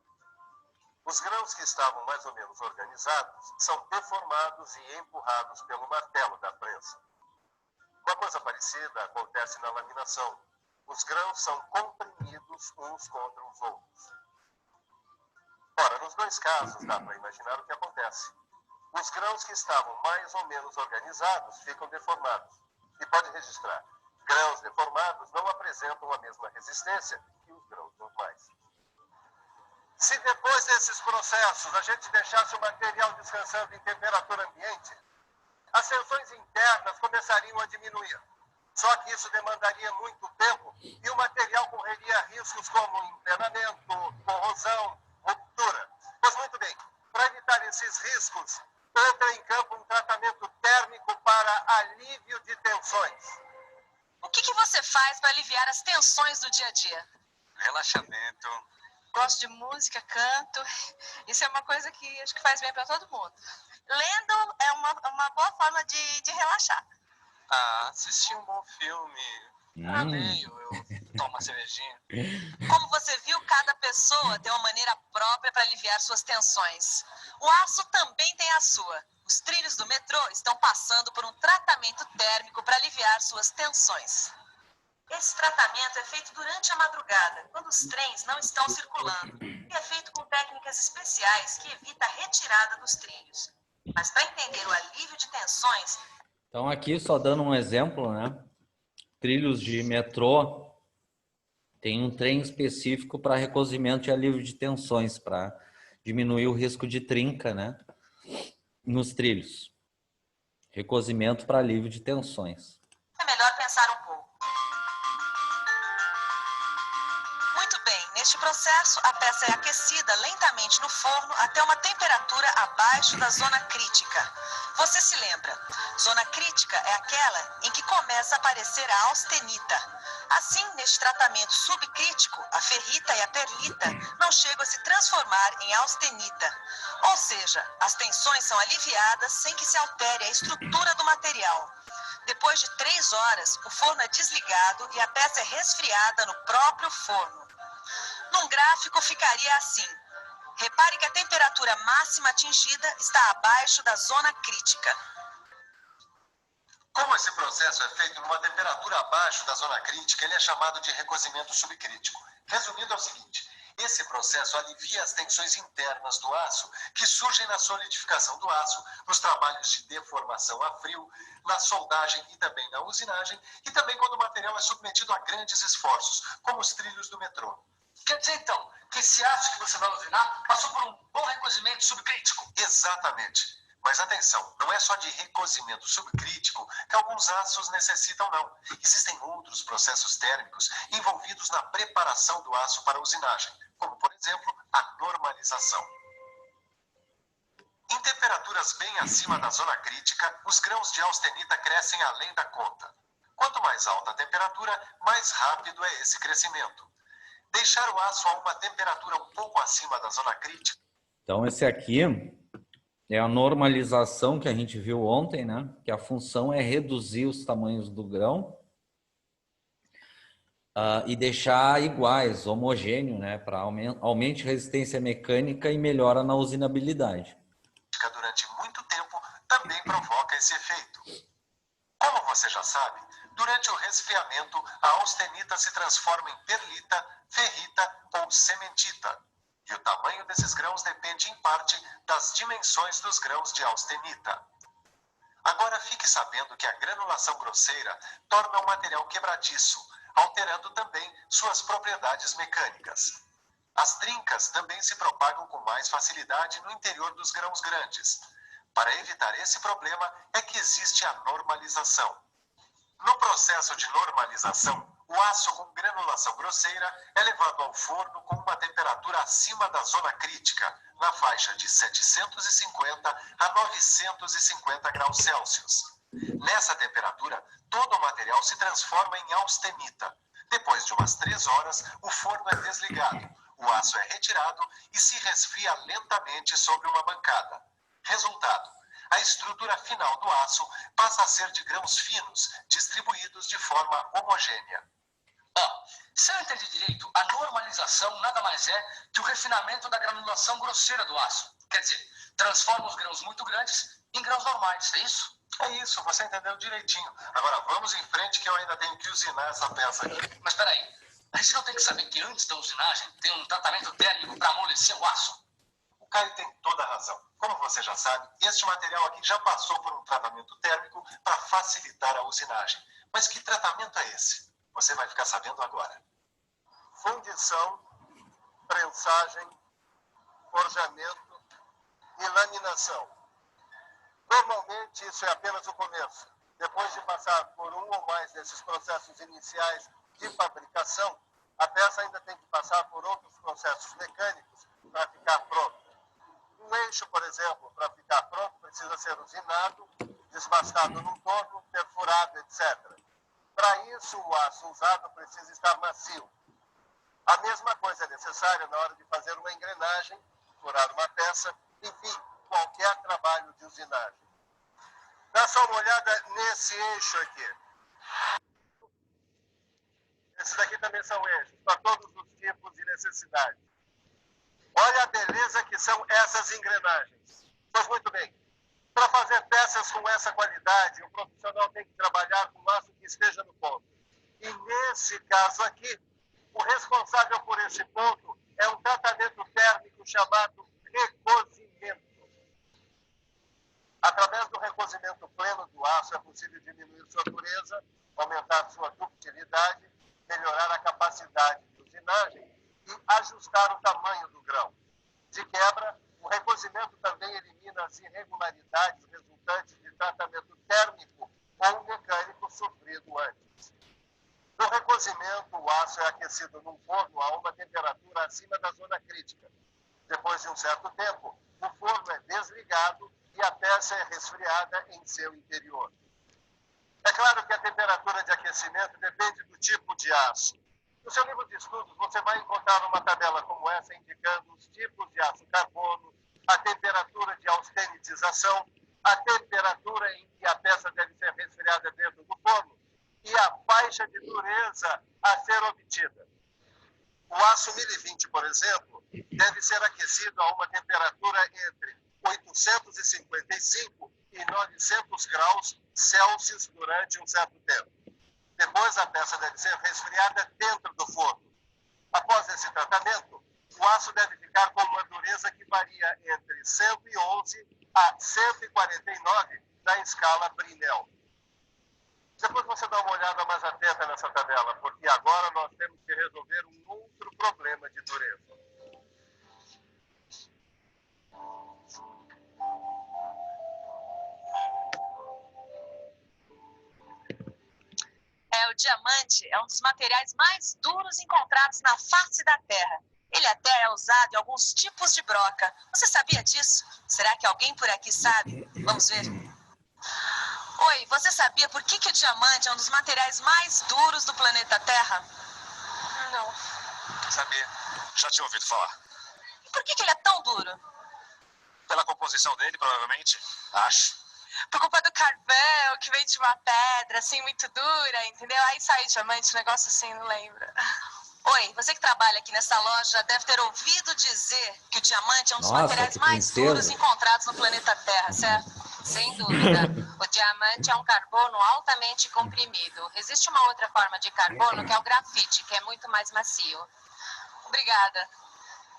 Os grãos que estavam mais ou menos organizados são deformados e empurrados pelo martelo da prensa. Uma coisa parecida acontece na laminação. Os grãos são comprimidos uns contra os outros. Ora, nos dois casos dá para imaginar o que acontece. Os grãos que estavam mais ou menos organizados ficam deformados. E pode registrar, grãos deformados não apresentam a mesma resistência que os grãos normais. Se depois desses processos a gente deixasse o material descansando em temperatura ambiente, as tensões internas começariam a diminuir. Só que isso demandaria muito tempo e o material correria riscos como empenamento, corrosão, ruptura. Pois muito bem, para evitar esses riscos, entra em campo um tratamento térmico para alívio de tensões. O que você faz para aliviar as tensões do dia a dia? Relaxamento. Gosto de música, canto. Isso é uma coisa que acho que faz bem para todo mundo. Lendo é uma boa forma de relaxar. Assistir um bom filme. Leio, eu tomo uma cervejinha. Como você viu, cada pessoa tem uma maneira própria para aliviar suas tensões. O aço também tem a sua. Os trilhos do metrô estão passando por um tratamento térmico para aliviar suas tensões. Esse tratamento é feito durante a madrugada, quando os trens não estão circulando, e é feito com técnicas especiais que evitam a retirada dos trilhos. Mas para entender o alívio de tensões, Então aqui só dando um exemplo, né? Trilhos de metrô tem um trem específico para recozimento e alívio de tensões, para diminuir o risco de trinca, né? Nos trilhos. Recozimento para alívio de tensões. é melhor pensar um pouco. Muito bem, neste processo, a peça é aquecida lentamente no forno até uma temperatura abaixo da zona crítica. Você se lembra, zona crítica é aquela em que começa a aparecer a austenita. Assim, neste tratamento subcrítico, a ferrita e a perlita não chegam a se transformar em austenita. Ou seja, as tensões são aliviadas sem que se altere a estrutura do material. Depois de 3 horas, o forno é desligado e a peça é resfriada no próprio forno. Num gráfico ficaria assim. Repare que a temperatura máxima atingida está abaixo da zona crítica. Como esse processo é feito numa temperatura abaixo da zona crítica, ele é chamado de recozimento subcrítico. Resumindo, é o seguinte: esse processo alivia as tensões internas do aço, que surgem na solidificação do aço, nos trabalhos de deformação a frio, na soldagem e também na usinagem, e também quando o material é submetido a grandes esforços, como os trilhos do metrô. Quer dizer, então, que esse aço que você vai usinar passou por um bom recozimento subcrítico? Exatamente. Mas atenção, não é só de recozimento subcrítico que alguns aços necessitam, não. Existem outros processos térmicos envolvidos na preparação do aço para usinagem, como, por exemplo, a normalização. Em temperaturas bem acima da zona crítica, os grãos de austenita crescem além da conta. Quanto mais alta a temperatura, mais rápido é esse crescimento. Deixar o aço a uma temperatura um pouco acima da zona crítica. Então esse aqui é a normalização que a gente viu ontem, né? Que a função é reduzir os tamanhos do grão e deixar iguais, homogêneo, né? Para aumente a resistência mecânica e melhora na usinabilidade. Durante muito tempo também provoca esse efeito. Como você já sabe, durante o resfriamento, a austenita se transforma em perlita, ferrita ou cementita. E o tamanho desses grãos depende, em parte, das dimensões dos grãos de austenita. Agora fique sabendo que a granulação grosseira torna o material quebradiço, alterando também suas propriedades mecânicas. As trincas também se propagam com mais facilidade no interior dos grãos grandes. Para evitar esse problema é que existe a normalização. No processo de normalização, o aço com granulação grosseira é levado ao forno com uma temperatura acima da zona crítica, na faixa de 750 a 950 graus Celsius. Nessa temperatura, todo o material se transforma em austenita. Depois de umas 3 horas, o forno é desligado, o aço é retirado e se resfria lentamente sobre uma bancada. Resultado: a estrutura final do aço passa a ser de grãos finos, distribuídos de forma homogênea. Se eu entendi direito, a normalização nada mais é que o refinamento da granulação grosseira do aço. Quer dizer, transforma os grãos muito grandes em grãos normais, é isso? É isso, você entendeu direitinho. Agora vamos em frente que eu ainda tenho que usinar essa peça aqui. Mas peraí, a gente não tem que saber que antes da usinagem tem um tratamento térmico para amolecer o aço? O Caio tem toda a razão. Como você já sabe, este material aqui já passou por um tratamento térmico para facilitar a usinagem. Mas que tratamento é esse? Você vai ficar sabendo agora. Fundição, prensagem, forjamento e laminação. Normalmente isso é apenas o começo. Depois de passar por um ou mais desses processos iniciais de fabricação, a peça ainda tem que passar por outros processos mecânicos para ficar pronta. Um eixo, por exemplo, para ficar pronto, precisa ser usinado, desmascado num torno, perfurado, etc. Para isso, o aço usado precisa estar macio. A mesma coisa é necessária na hora de fazer uma engrenagem, furar uma peça, enfim, qualquer trabalho de usinagem. Dá só uma olhada nesse eixo aqui. Esses daqui também são eixos, para todos os tipos de necessidade. Olha a beleza que são essas engrenagens. Pois muito bem, para fazer peças com essa qualidade, o profissional tem que trabalhar com aço que esteja no ponto. E nesse caso aqui, o responsável por esse ponto é um tratamento térmico chamado recozimento. Através do recozimento pleno do aço é possível diminuir sua dureza, aumentar sua ductilidade, melhorar a capacidade de usinagem e ajustar o tamanho do grão. De quebra, o recozimento também elimina as irregularidades resultantes de tratamento térmico ou mecânico sofrido antes. No recozimento, o aço é aquecido num forno a uma temperatura acima da zona crítica. Depois de um certo tempo, o forno é desligado e a peça é resfriada em seu interior. É claro que a temperatura de aquecimento depende do tipo de aço. No seu livro de estudos, você vai encontrar uma tabela como essa indicando os tipos de aço carbono, a temperatura de austenitização, a temperatura em que a peça deve ser resfriada dentro do forno e a faixa de dureza a ser obtida. O aço 1020, por exemplo, deve ser aquecido a uma temperatura entre 855 e 900 graus Celsius durante um certo tempo. Depois, a peça deve ser resfriada dentro do forno. Após esse tratamento, o aço deve ficar com uma dureza que varia entre 111 a 149 na escala Brinell. Depois você dá uma olhada mais atenta nessa tabela, porque agora nós temos que resolver um outro problema de dureza. O diamante é um dos materiais mais duros encontrados na face da Terra. Ele até é usado em alguns tipos de broca. Você sabia disso? Será que alguém por aqui sabe? Vamos ver. Oi, você sabia por que o diamante é um dos materiais mais duros do planeta Terra? Não. Sabia. Já tinha ouvido falar. E por que ele é tão duro? Pela composição dele, provavelmente. Acho. Por culpa do carvão, que vem de uma pedra, assim, muito dura, entendeu? Aí sai diamante, um negócio assim, não lembra. Oi, você que trabalha aqui nessa loja já deve ter ouvido dizer que o diamante é um dos materiais mais duros encontrados no planeta Terra, certo? Sem dúvida. O diamante é um carbono altamente comprimido. Existe uma outra forma de carbono que é o grafite, que é muito mais macio. Obrigada.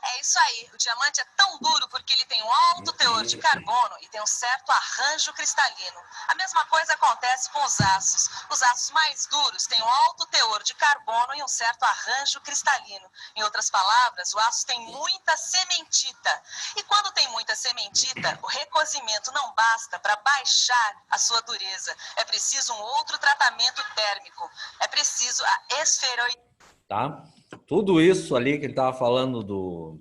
É isso aí, o diamante é tão duro porque ele tem um alto teor de carbono e tem um certo arranjo cristalino. A mesma coisa acontece com os aços. Os aços mais duros têm um alto teor de carbono e um certo arranjo cristalino. Em outras palavras, o aço tem muita sementita. E quando tem muita sementita, o recozimento não basta para baixar a sua dureza. É preciso um outro tratamento térmico. É preciso a esferoidezação. Tá? Tudo isso ali que ele estava falando do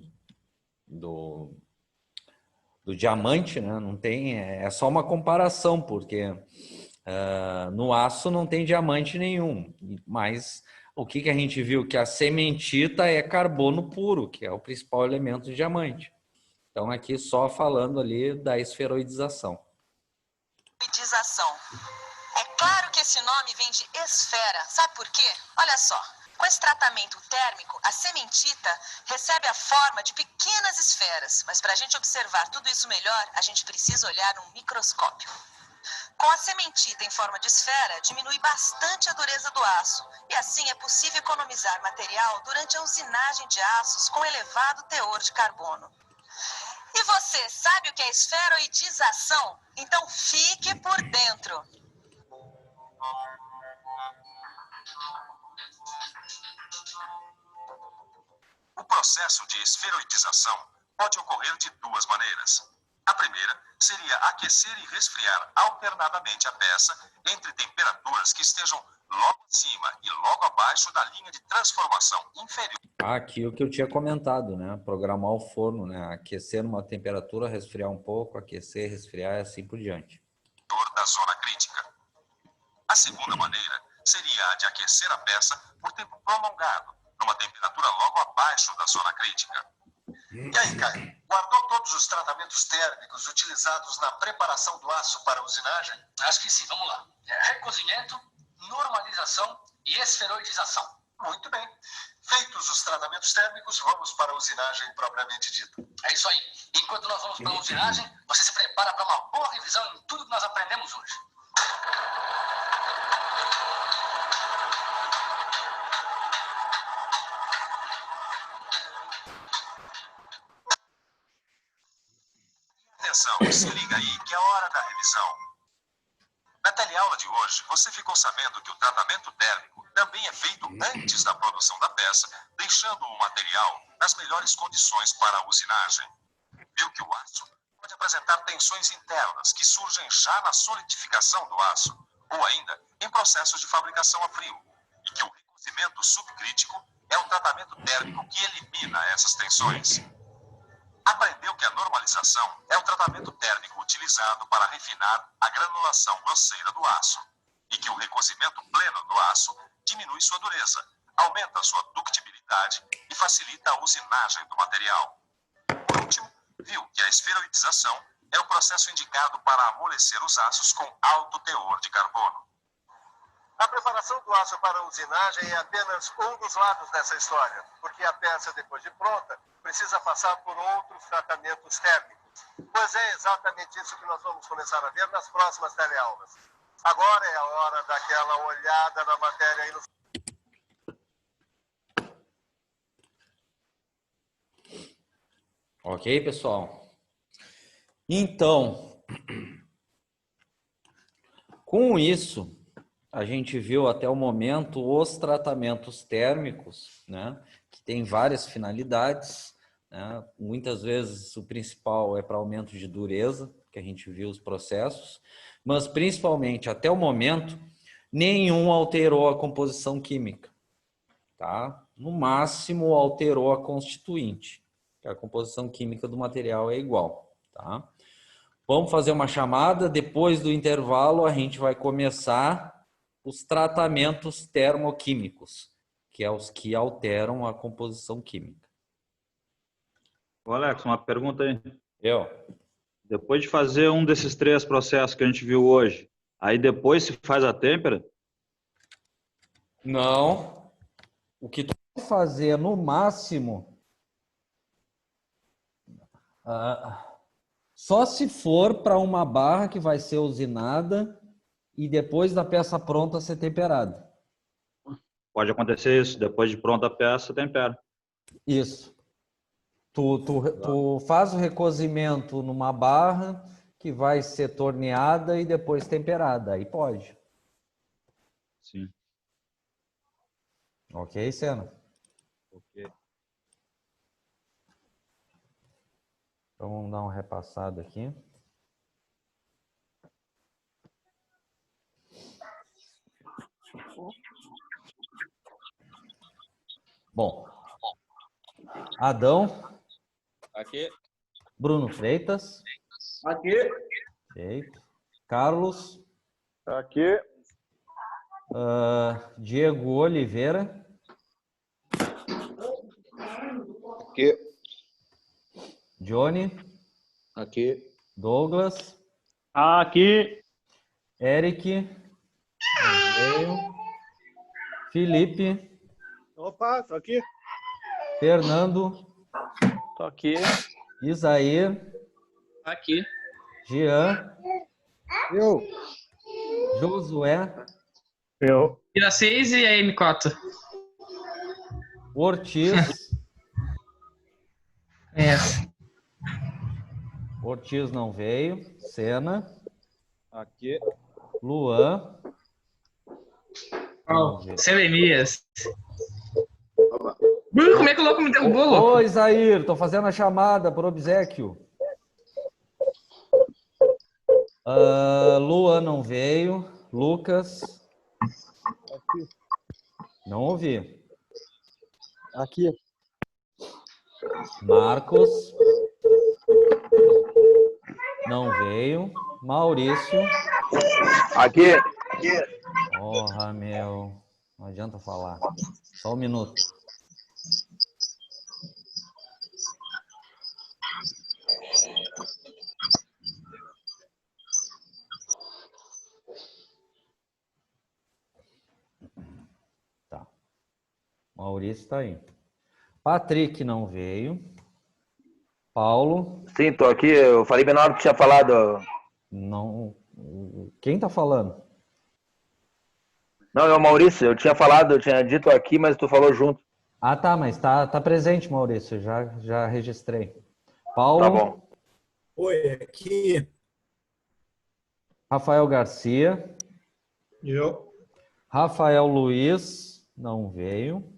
diamante, né? Não tem, é só uma comparação, porque no aço não tem diamante nenhum. Mas o que a gente viu? Que a sementita é carbono puro, que é o principal elemento do diamante. Então, aqui só falando ali da esferoidização. É claro que esse nome vem de esfera. Sabe por quê? Olha só. Com esse tratamento térmico, a sementita recebe a forma de pequenas esferas. Mas para a gente observar tudo isso melhor, a gente precisa olhar num microscópio. Com a sementita em forma de esfera, diminui bastante a dureza do aço. E assim é possível economizar material durante a usinagem de aços com elevado teor de carbono. E você sabe o que é esferoidização? Então fique por dentro. O processo de esferoidização pode ocorrer de duas maneiras. A primeira seria aquecer e resfriar alternadamente a peça entre temperaturas que estejam logo acima e logo abaixo da linha de transformação inferior. Aqui o que eu tinha comentado, né? Programar o forno, né? Aquecer numa temperatura, resfriar um pouco, aquecer, resfriar e assim por diante. Da zona crítica. A segunda maneira seria a de aquecer a peça por tempo prolongado, numa temperatura logo abaixo da zona crítica. E aí, Caio, guardou todos os tratamentos térmicos utilizados na preparação do aço para usinagem? Acho que sim, vamos lá. Recozimento, normalização e esferoidização. Muito bem. Feitos os tratamentos térmicos, vamos para a usinagem propriamente dita. É isso aí. Enquanto nós vamos para a usinagem, você se prepara para uma boa revisão em tudo que nós aprendemos hoje. Atenção, se liga aí que é hora da revisão. Na teleaula de hoje, você ficou sabendo que o tratamento térmico também é feito antes da produção da peça, deixando o material nas melhores condições para a usinagem. Viu que o aço pode apresentar tensões internas que surgem já na solidificação do aço, ou ainda em processos de fabricação a frio, e que o recozimento subcrítico é o tratamento térmico que elimina essas tensões. Aprendeu que a normalização é o tratamento térmico utilizado para refinar a granulação grosseira do aço, e que o recozimento pleno do aço diminui sua dureza, aumenta sua ductibilidade e facilita a usinagem do material. Por último, viu que a esferoidização é o processo indicado para amolecer os aços com alto teor de carbono. A preparação do aço para a usinagem é apenas um dos lados dessa história, porque a peça, depois de pronta, precisa passar por outros tratamentos térmicos. Pois é exatamente isso que nós vamos começar a ver nas próximas teleaulas. Agora é a hora daquela olhada na matéria aí no... Ok, pessoal? Então, com isso, a gente viu até o momento os tratamentos térmicos, né? Que tem várias finalidades, né? Muitas vezes o principal é para aumento de dureza, que a gente viu os processos, mas principalmente até o momento, nenhum alterou a composição química, tá? No máximo alterou a constituinte, que a composição química do material é igual, tá? Vamos fazer uma chamada, depois do intervalo a gente vai começar os tratamentos termoquímicos, que é os que alteram a composição química. Ô Alex, uma pergunta aí. Eu? Depois de fazer um desses 3 processos que a gente viu hoje, aí depois se faz a têmpera? Não. O que tu vai fazer no máximo, só se for para uma barra que vai ser usinada e depois da peça pronta ser temperada. Pode acontecer isso, depois de pronta a peça, tempera. Isso. Tu faz o recozimento numa barra que vai ser torneada e depois temperada. Aí pode. Sim. Ok, Senna? Ok. Então vamos dar uma repassada aqui. Bom, Adão. Aqui. Bruno Freitas. Aqui. Perfeito. Carlos. Aqui. Diego Oliveira. Aqui. Johnny. Aqui. Douglas. Aqui. Eric. Felipe. Opa, tô aqui. Fernando. Tô aqui. Isair. Aqui. Jean. Eu. Josué. Eu. Tira 6 e aí, Micota. Ortiz. É. Ortiz não veio. Senna. Aqui. Luan. Selemias. Como é que o louco me derrubou, louco? Ô, Isair, tô fazendo a chamada por obséquio. Luan não veio. Lucas. Aqui. Não ouvi. Aqui. Marcos. Não veio. Maurício. Aqui. Porra, meu. Não adianta falar. Só um minuto. Tá. Maurício tá aí. Patrick não veio. Paulo. Sim, tô aqui. Eu falei bem na hora que tinha falado. Não. Quem tá falando? Não, é o Maurício. Eu tinha falado, eu tinha dito aqui, mas tu falou junto. Ah, tá, mas tá presente, Maurício. Já registrei. Paulo. Tá bom. Oi, aqui. Rafael Garcia. Eu. Rafael Luiz, não veio.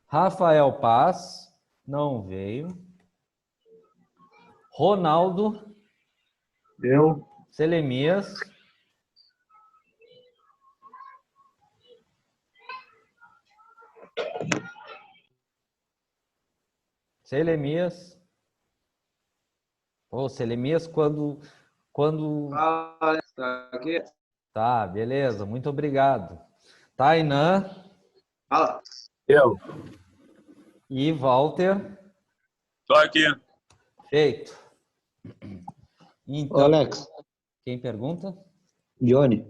Rafael Paz, não veio. Ronaldo. Eu. Selemias. Selemias. Ô, Selemias, quando... Ah, tá aqui. Tá, beleza, muito obrigado. Tainã Fala. Eu. e Walter. Tô aqui. Feito. Ô, Então, Alex, quem pergunta? Johnny,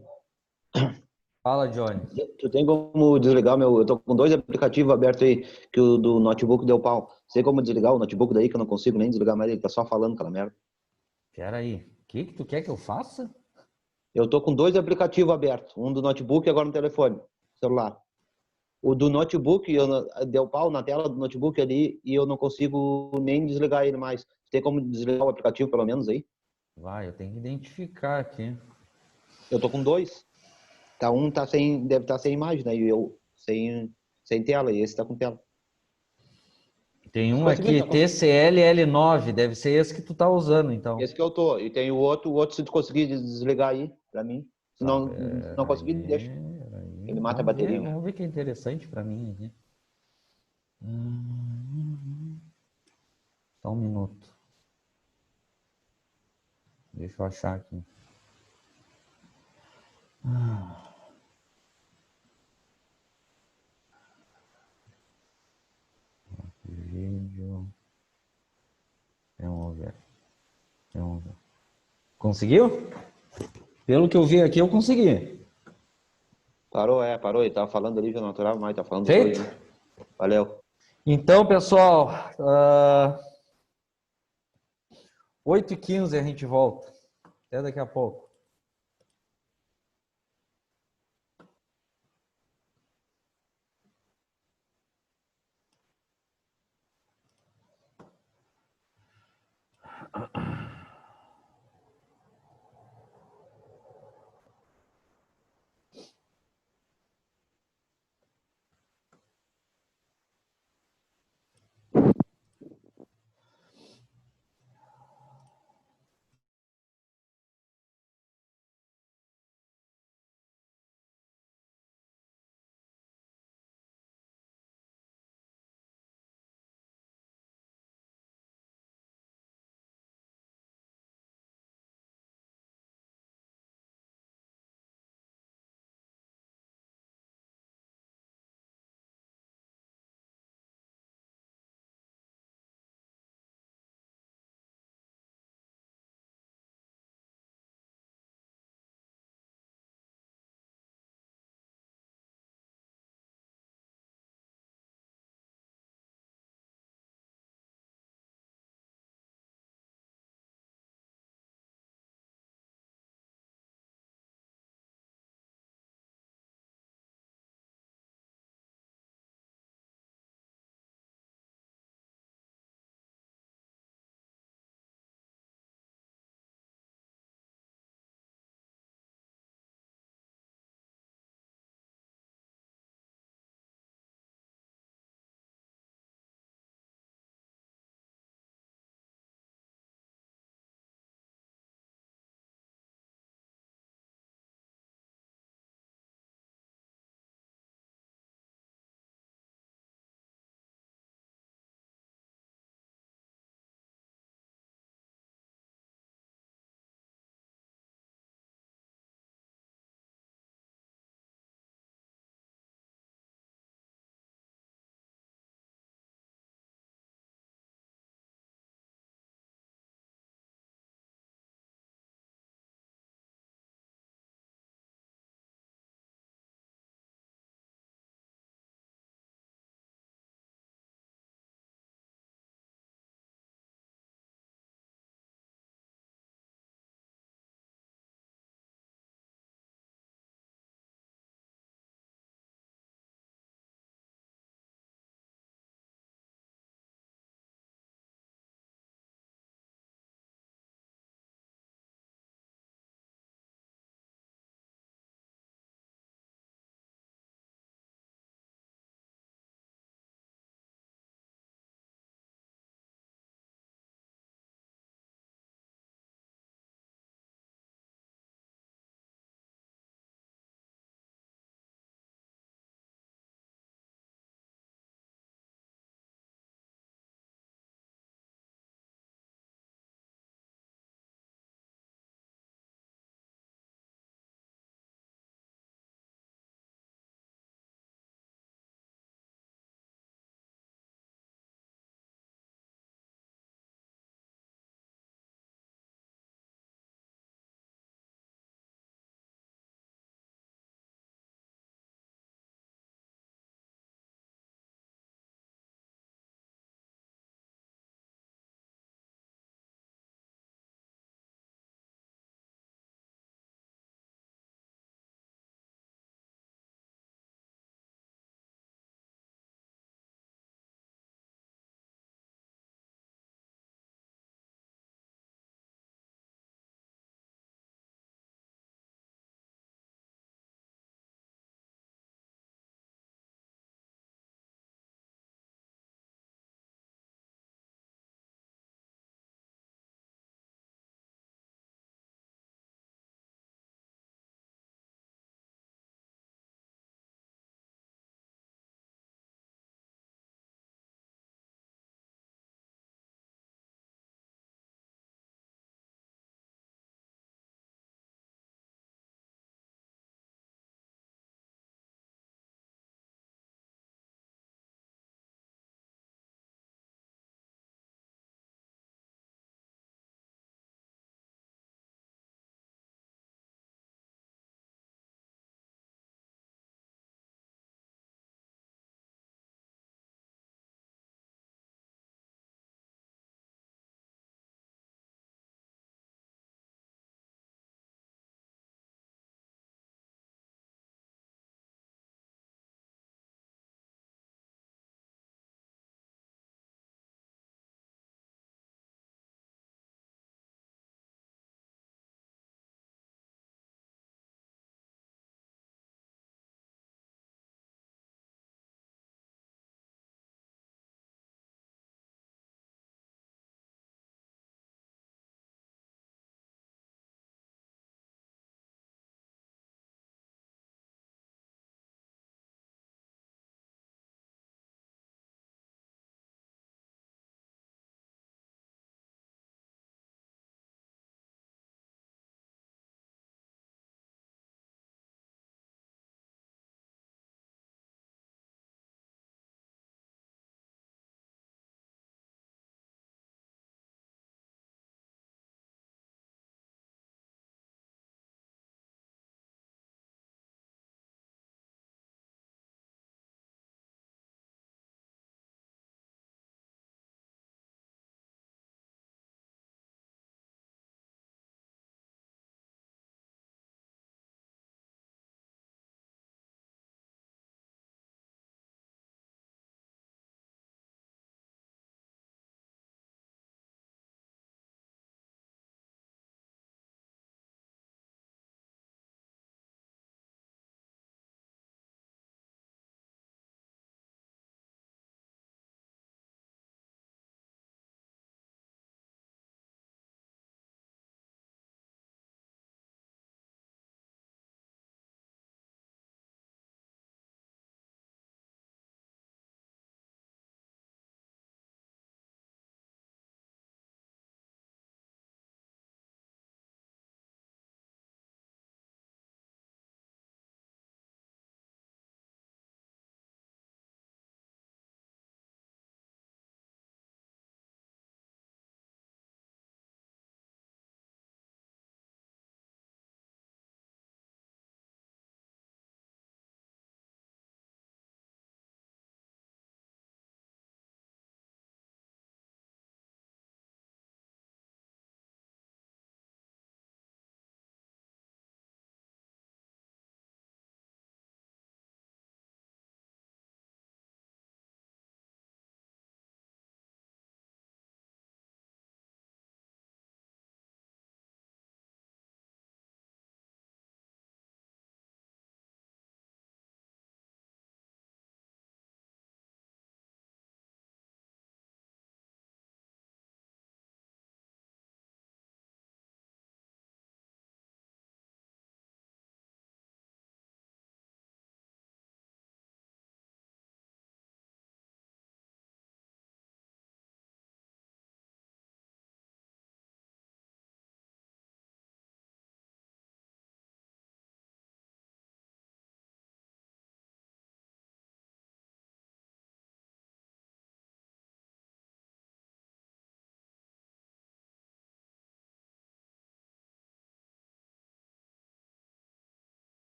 Fala, Johnny. tu tem como desligar meu... Eu tô com 2 aplicativos abertos aí, que o do notebook deu pau. Sei como desligar o notebook daí, que eu não consigo nem desligar mais, ele tá só falando aquela merda. Peraí, o que tu quer que eu faça? Eu tô com 2 aplicativos abertos, um do notebook e agora no telefone, celular. O do notebook, deu pau na tela do notebook ali e eu não consigo nem desligar ele mais. Tem como desligar o aplicativo pelo menos aí? Vai, eu tenho que identificar aqui. Eu tô com 2. Tá, um tá sem, deve estar sem imagem, né? E eu sem tela, e esse tá com tela. Tem um Consegui, aqui, tá conseguindo. TCL-L9, deve ser esse que tu tá usando, então. Esse que eu tô. E tem o outro se tu conseguir desligar aí, pra mim. Se Tá, não conseguir, deixa. peraí. Ele mata a bateria. Vamos ver que é interessante para mim aqui. Só um minuto. Deixa eu achar aqui. Vídeo. Vamos ver. Vamos ver. Conseguiu? Pelo que eu vi aqui, eu consegui. Parou. Ele tava falando ali, já não aturava mais, tá falando Feito? dois, né? Valeu. Então, pessoal, 8h15 a gente volta. Até daqui a pouco.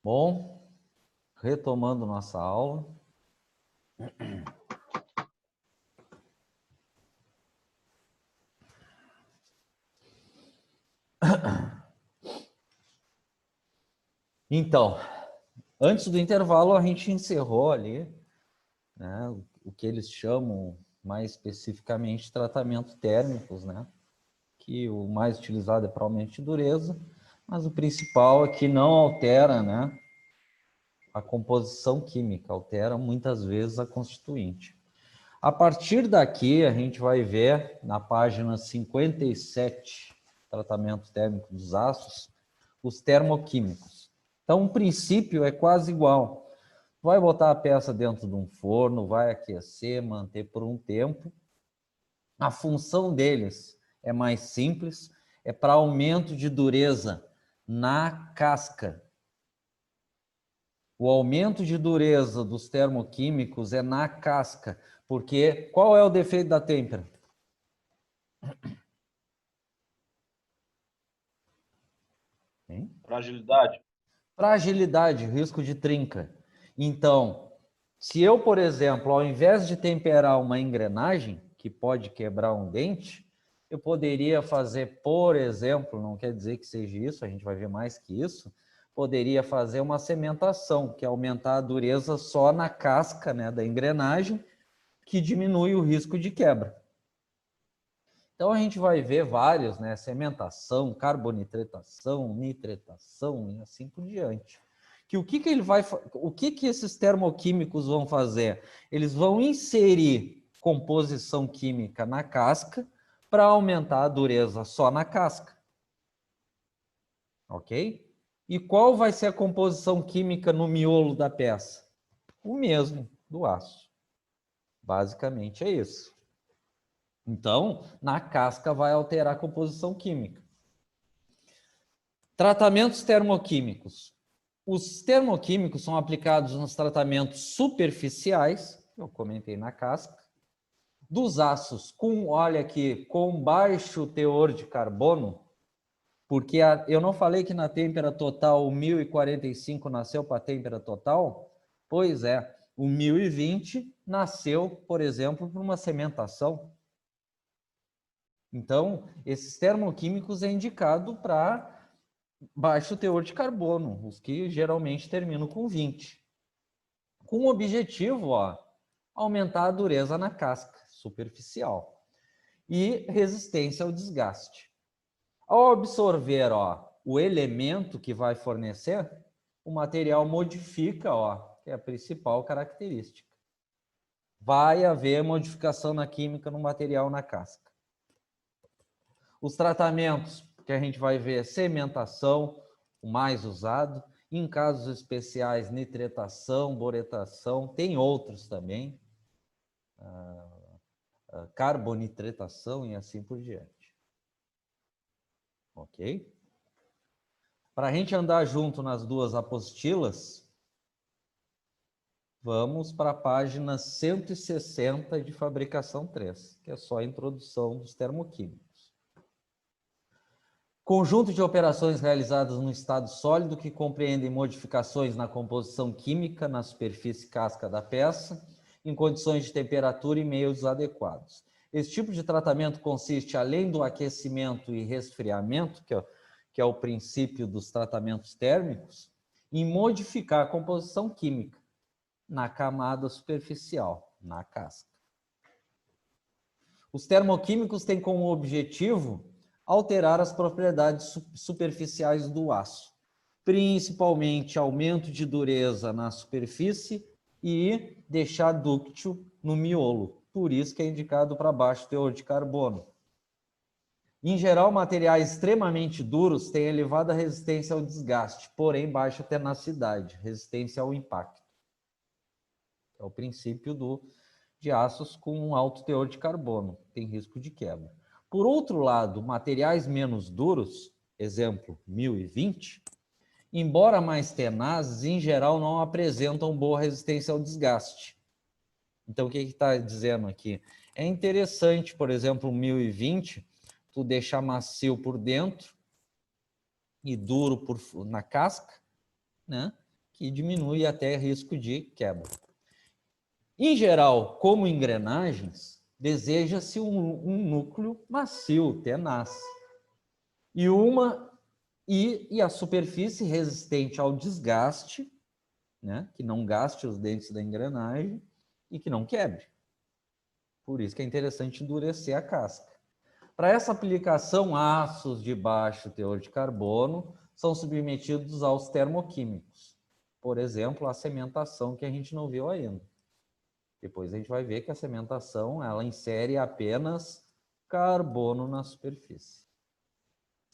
Bom, retomando nossa aula. Então, antes do intervalo, a gente encerrou ali, né, o que eles chamam mais especificamente de tratamentos térmicos, né, que o mais utilizado é para aumento de dureza, mas o principal é que não altera, né, a composição química, altera muitas vezes a constituinte. A partir daqui, a gente vai ver na página 57, tratamento térmico dos aços, os termoquímicos. Então, o princípio é quase igual. Vai botar a peça dentro de um forno, vai aquecer, manter por um tempo. A função deles é mais simples, é para aumento de dureza na casca. O aumento de dureza dos termoquímicos é na casca, porque qual é o defeito da têmpera? Fragilidade. Fragilidade, risco de trinca. Então, se eu, por exemplo, ao invés de temperar uma engrenagem, que pode quebrar um dente, eu poderia fazer, por exemplo, não quer dizer que seja isso, a gente vai ver mais que isso, poderia fazer uma cementação, que é aumentar a dureza só na casca, né, da engrenagem, que diminui o risco de quebra. Então, a gente vai ver vários, né, cementação, carbonitratação, nitratação e assim por diante. O que esses termoquímicos vão fazer? Eles vão inserir composição química na casca para aumentar a dureza só na casca. Ok? E qual vai ser a composição química no miolo da peça? O mesmo do aço. Basicamente é isso. Então, na casca vai alterar a composição química. Tratamentos termoquímicos. Os termoquímicos são aplicados nos tratamentos superficiais, eu comentei na casca, dos aços com, olha aqui, com baixo teor de carbono, porque eu não falei que na têmpera total o 1045 nasceu para a têmpera total? Pois é, o 1020 nasceu, por exemplo, por uma cementação. Então, esses termoquímicos é indicado para baixo teor de carbono, os que geralmente terminam com 20. Com o objetivo, ó, aumentar a dureza na casca superficial e resistência ao desgaste. Ao absorver, ó, o elemento que vai fornecer, o material modifica, ó, que é a principal característica. Vai haver modificação na química no material na casca. Os tratamentos que a gente vai ver, cementação, o mais usado, em casos especiais, nitratação, boretação, tem outros também, carbonitratação e assim por diante. Ok? Para a gente andar junto nas duas apostilas, vamos para a página 160 de fabricação 3, que é só a introdução dos termoquímicos. Conjunto de operações realizadas no estado sólido que compreendem modificações na composição química na superfície casca da peça, em condições de temperatura e meios adequados. Esse tipo de tratamento consiste, além do aquecimento e resfriamento, que é o princípio dos tratamentos térmicos, em modificar a composição química na camada superficial, na casca. Os termoquímicos têm como objetivo alterar as propriedades superficiais do aço, principalmente aumento de dureza na superfície e deixar dúctil no miolo. Por isso que é indicado para baixo teor de carbono. Em geral, materiais extremamente duros têm elevada resistência ao desgaste, porém baixa tenacidade, resistência ao impacto. É o princípio de aços com um alto teor de carbono, tem risco de quebra. Por outro lado, materiais menos duros, exemplo 1020, embora mais tenazes, em geral não apresentam boa resistência ao desgaste. Então, o que está dizendo aqui? É interessante, por exemplo, 1020, tu deixar macio por dentro e duro na casca, né? que diminui até risco de quebra. Em geral, como engrenagens, deseja-se um núcleo macio, tenaz, e a superfície resistente ao desgaste, né, que não gaste os dentes da engrenagem e que não quebre. Por isso que é interessante endurecer a casca. Para essa aplicação, aços de baixo teor de carbono são submetidos aos termoquímicos. Por exemplo, a cementação, que a gente não viu ainda. Depois a gente vai ver que a cementação, ela insere apenas carbono na superfície,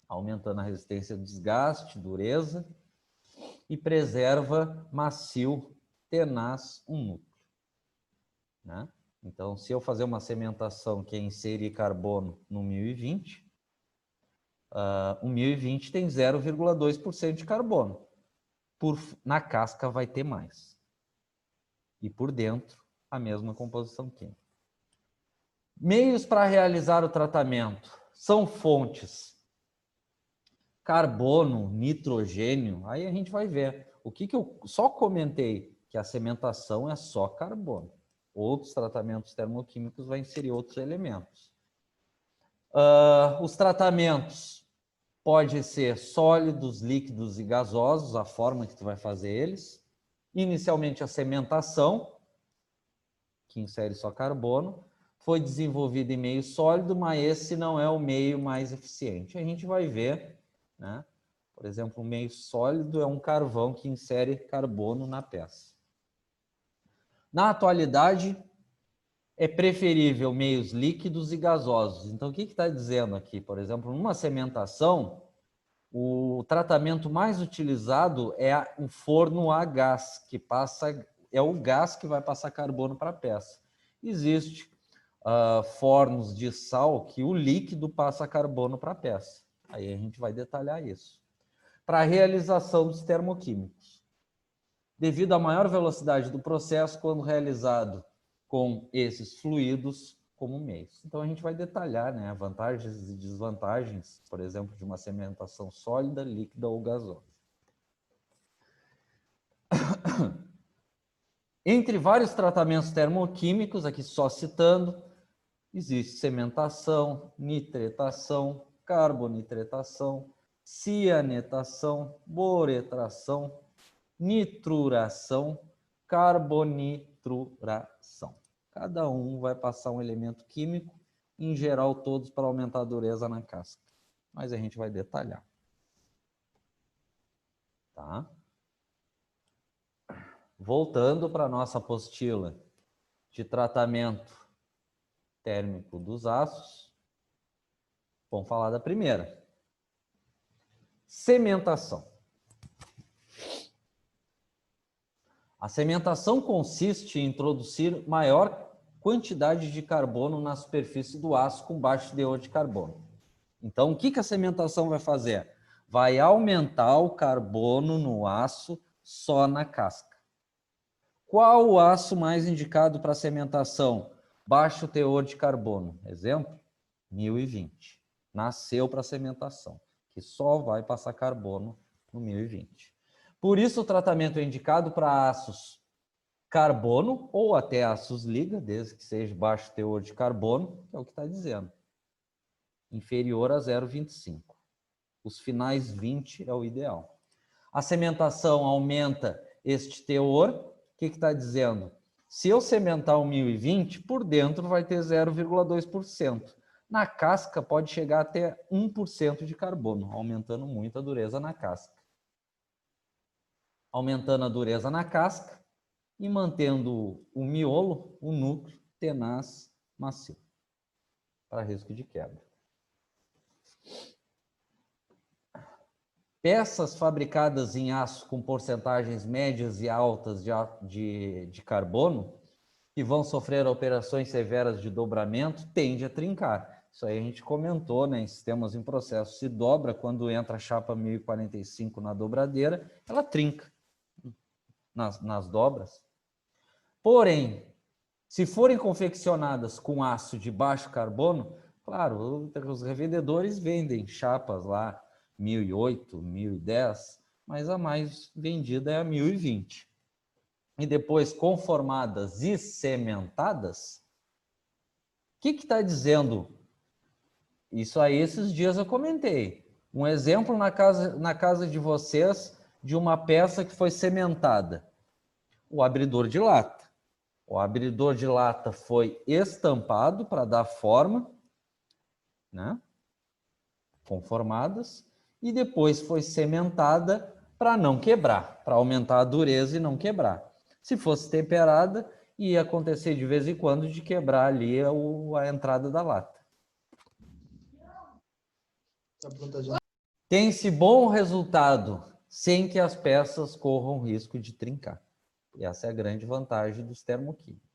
aumentando a resistência ao desgaste, dureza, e preserva macio, tenaz, um núcleo. Né? Então, se eu fazer uma cementação que é inserir carbono no 1020, o 1020 tem 0,2% de carbono. Na casca vai ter mais. E por dentro, a mesma composição química. Meios para realizar o tratamento são fontes carbono, nitrogênio, aí a gente vai ver. O que eu só comentei? Que a cementação é só carbono. Outros tratamentos termoquímicos vão inserir outros elementos. Os tratamentos podem ser sólidos, líquidos e gasosos, a forma que tu vai fazer eles. Inicialmente a cementação, que insere só carbono, foi desenvolvido em meio sólido, mas esse não é o meio mais eficiente. A gente vai ver, né? Por exemplo, o meio sólido é um carvão que insere carbono na peça. Na atualidade, é preferível meios líquidos e gasosos. Então, o que está dizendo aqui? Por exemplo, numa cementação, o tratamento mais utilizado é o forno a gás, que é o gás que vai passar carbono para a peça. Existe fornos de sal que o líquido passa carbono para a peça. Aí a gente vai detalhar isso. Para a realização dos termoquímicos. Devido à maior velocidade do processo, quando realizado com esses fluidos como meios. Então, a gente vai detalhar, né, vantagens e desvantagens, por exemplo, de uma cementação sólida, líquida ou gasosa. Entre vários tratamentos termoquímicos, aqui só citando, existe cementação, nitretação, carbonitretação, cianetação, boretração, nitruração, carbonitruração. Cada um vai passar um elemento químico, em geral todos para aumentar a dureza na casca. Mas a gente vai detalhar. Tá? Voltando para a nossa apostila de tratamento térmico dos aços, vamos falar da primeira. Cementação. A cementação consiste em introduzir maior quantidade de carbono na superfície do aço com baixo teor de carbono. Então, o que a cementação vai fazer? Vai aumentar o carbono no aço só na casca. Qual o aço mais indicado para cementação? Baixo teor de carbono. Exemplo, 1020. Nasceu para cementação, que só vai passar carbono no 1020. Por isso, o tratamento é indicado para aços carbono ou até aços liga, desde que seja baixo teor de carbono, que é o que está dizendo. Inferior a 0,25. Os finais 20 é o ideal. A cementação aumenta este teor. O que está dizendo? Se eu cementar o 1020, por dentro vai ter 0,2%. Na casca pode chegar até 1% de carbono, aumentando muito a dureza na casca. Aumentando a dureza na casca e mantendo o miolo, o núcleo, tenaz, macio, para risco de quebra. Peças fabricadas em aço com porcentagens médias e altas de carbono, que vão sofrer operações severas de dobramento, tende a trincar. Isso aí a gente comentou, né, em sistemas em processo. Se dobra, quando entra a chapa 1045 na dobradeira, ela trinca nas dobras. Porém, se forem confeccionadas com aço de baixo carbono, claro, os revendedores vendem chapas lá 1008, 1010, mas a mais vendida é a 1020. E depois conformadas e sementadas, o que está dizendo? Isso aí esses dias eu comentei. Um exemplo na casa de vocês de uma peça que foi sementada. O abridor de lata. O abridor de lata foi estampado para dar forma, né? Conformadas, e depois foi sementada para não quebrar, para aumentar a dureza e não quebrar. Se fosse temperada, ia acontecer de vez em quando de quebrar ali a entrada da lata. Tem-se bom resultado sem que as peças corram risco de trincar. E essa é a grande vantagem dos termoquímicos.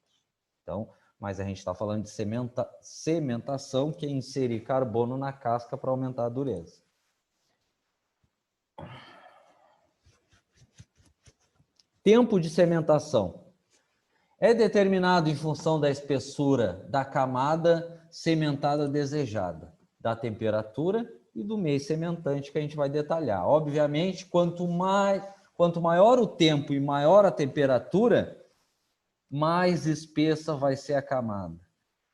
Então, mas a gente está falando de sementação, que é inserir carbono na casca para aumentar a dureza. Tempo de sementação. É determinado em função da espessura da camada sementada desejada, da temperatura e do meio sementante que a gente vai detalhar. Obviamente, quanto maior o tempo e maior a temperatura, mais espessa vai ser a camada.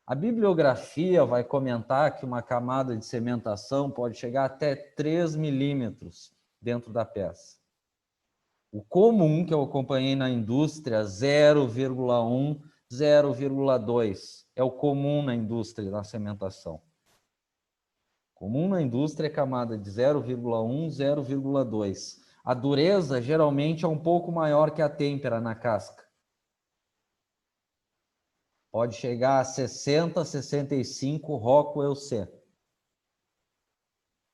A bibliografia vai comentar que uma camada de sementação pode chegar até 3 milímetros dentro da peça. O comum, que eu acompanhei na indústria, 0,1, 0,2. É o comum na indústria da sementação. Comum na indústria é camada de 0,1, 0,2. A dureza geralmente é um pouco maior que a têmpera na casca. Pode chegar a 60, 65 Rockwell C.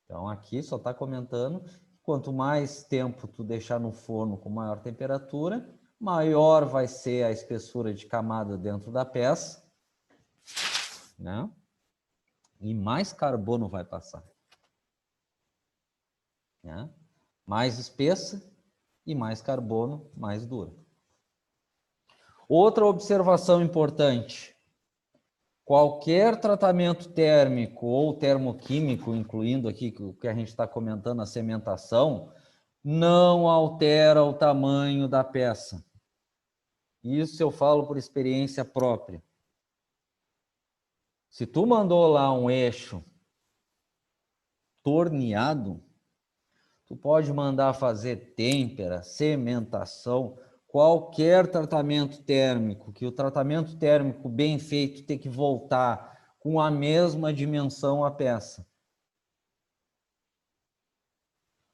Então aqui só está comentando, quanto mais tempo tu deixar no forno com maior temperatura, maior vai ser a espessura de camada dentro da peça, né? E mais carbono vai passar, né? Mais espessa e mais carbono, mais dura. Outra observação importante: qualquer tratamento térmico ou termoquímico, incluindo aqui o que a gente está comentando, a sementação, não altera o tamanho da peça. Isso eu falo por experiência própria. Se tu mandou lá um eixo torneado, tu pode mandar fazer têmpera, sementação, qualquer tratamento térmico, que o tratamento térmico bem feito tem que voltar com a mesma dimensão a peça.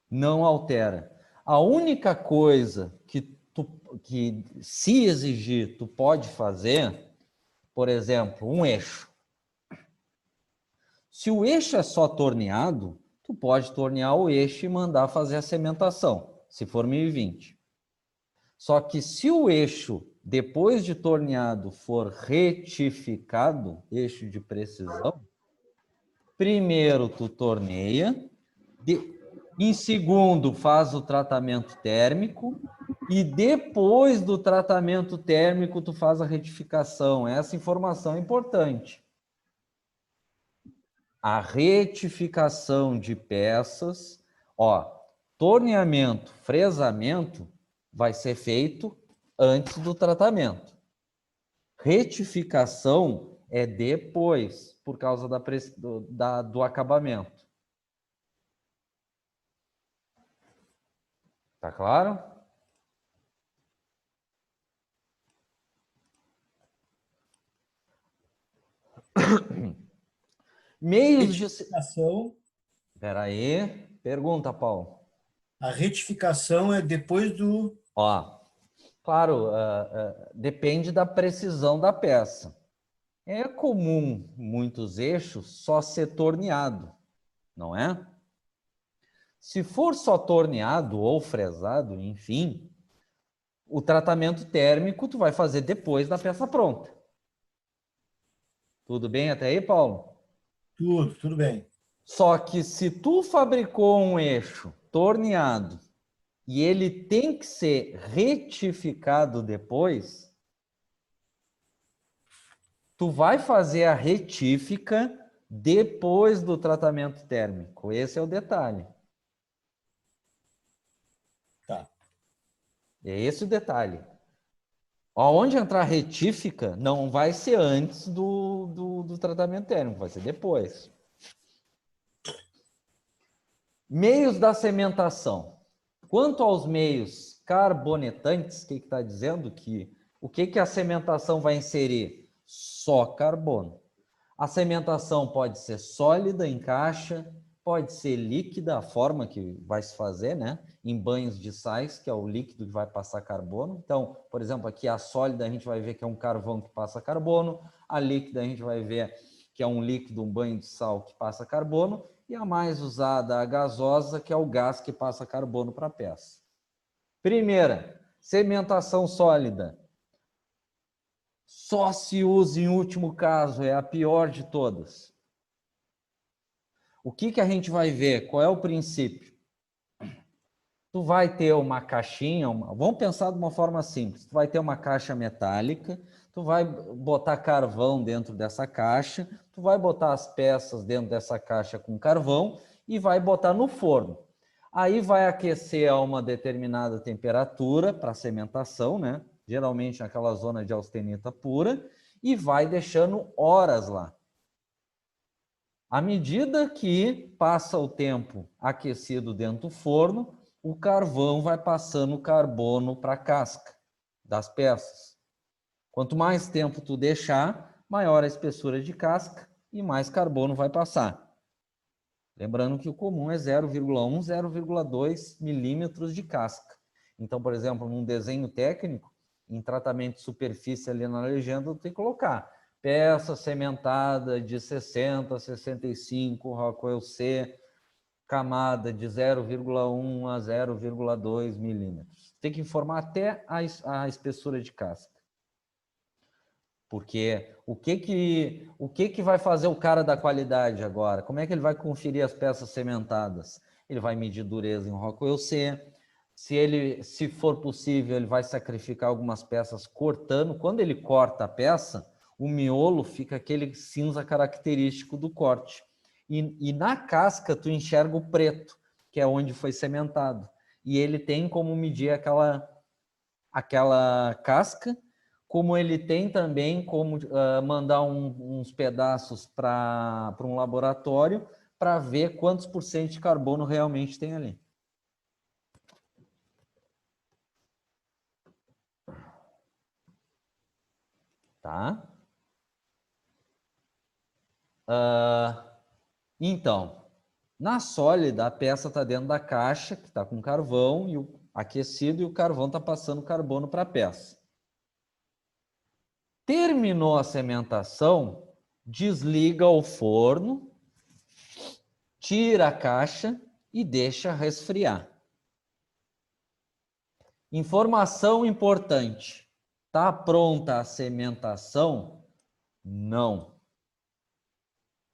Não altera. A única coisa que se exigir, tu pode fazer, por exemplo, um eixo. Se o eixo é só torneado, tu pode tornear o eixo e mandar fazer a sementação, se for 1020. Só que se o eixo, depois de torneado, for retificado, eixo de precisão, primeiro tu torneia, em segundo faz o tratamento térmico e depois do tratamento térmico tu faz a retificação. Essa informação é importante. A retificação de peças, torneamento, fresamento, vai ser feito antes do tratamento. Retificação é depois, por causa do acabamento. Tá claro? Meios de... Espera aí. Pergunta, Paulo. A retificação é depois do... Claro, depende da precisão da peça. É comum muitos eixos só ser torneado, não é? Se for só torneado ou fresado, enfim, o tratamento térmico tu vai fazer depois da peça pronta. Tudo bem até aí, Paulo? Tudo bem. Só que se tu fabricou um eixo torneado e ele tem que ser retificado depois, tu vai fazer a retífica depois do tratamento térmico. Esse é o detalhe. É esse o detalhe. Onde entrar retífica não vai ser antes do tratamento térmico, vai ser depois. Meios da sementação. Quanto aos meios carbonetantes, o que está dizendo? O que a sementação vai inserir? Só carbono. A sementação pode ser sólida em caixa, pode ser líquida, a forma que vai se fazer, né? Em banhos de sais, que é o líquido que vai passar carbono. Então, por exemplo, aqui a sólida a gente vai ver que é um carvão que passa carbono, a líquida a gente vai ver que é um líquido, um banho de sal que passa carbono, e a mais usada, a gasosa, que é o gás que passa carbono para a peça. Primeira, sementação sólida. Só se usa em último caso, é a pior de todas. O que a gente vai ver? Qual é o princípio? Tu vai ter uma caixinha, vamos pensar de uma forma simples. Tu vai ter uma caixa metálica, tu vai botar carvão dentro dessa caixa, tu vai botar as peças dentro dessa caixa com carvão e vai botar no forno. Aí vai aquecer a uma determinada temperatura para sementação, né? Geralmente naquela zona de austenita pura, e vai deixando horas lá. À medida que passa o tempo aquecido dentro do forno, o carvão vai passando carbono para a casca das peças. Quanto mais tempo tu deixar, maior a espessura de casca e mais carbono vai passar. Lembrando que o comum é 0,1, 0,2 milímetros de casca. Então, por exemplo, num desenho técnico, em tratamento de superfície ali na legenda, tu tem que colocar peça sementada de 60 a 65, Rockwell C, camada de 0,1 a 0,2 milímetros. Tem que informar até a espessura de casca. Porque o que vai fazer o cara da qualidade agora? Como é que ele vai conferir as peças sementadas? Ele vai medir dureza em Rockwell C. Se for possível, ele vai sacrificar algumas peças cortando. Quando ele corta a peça, o miolo fica aquele cinza característico do corte. E na casca, tu enxerga o preto, que é onde foi sementado. E ele tem como medir aquela casca, como ele tem também como mandar uns pedaços para um laboratório para ver quantos por cento de carbono realmente tem ali. Tá? Então, na sólida, a peça está dentro da caixa, que está com carvão e aquecido, e o carvão está passando carbono para a peça. Terminou a sementação, desliga o forno, tira a caixa e deixa resfriar. Informação importante. Está pronta a sementação? Não.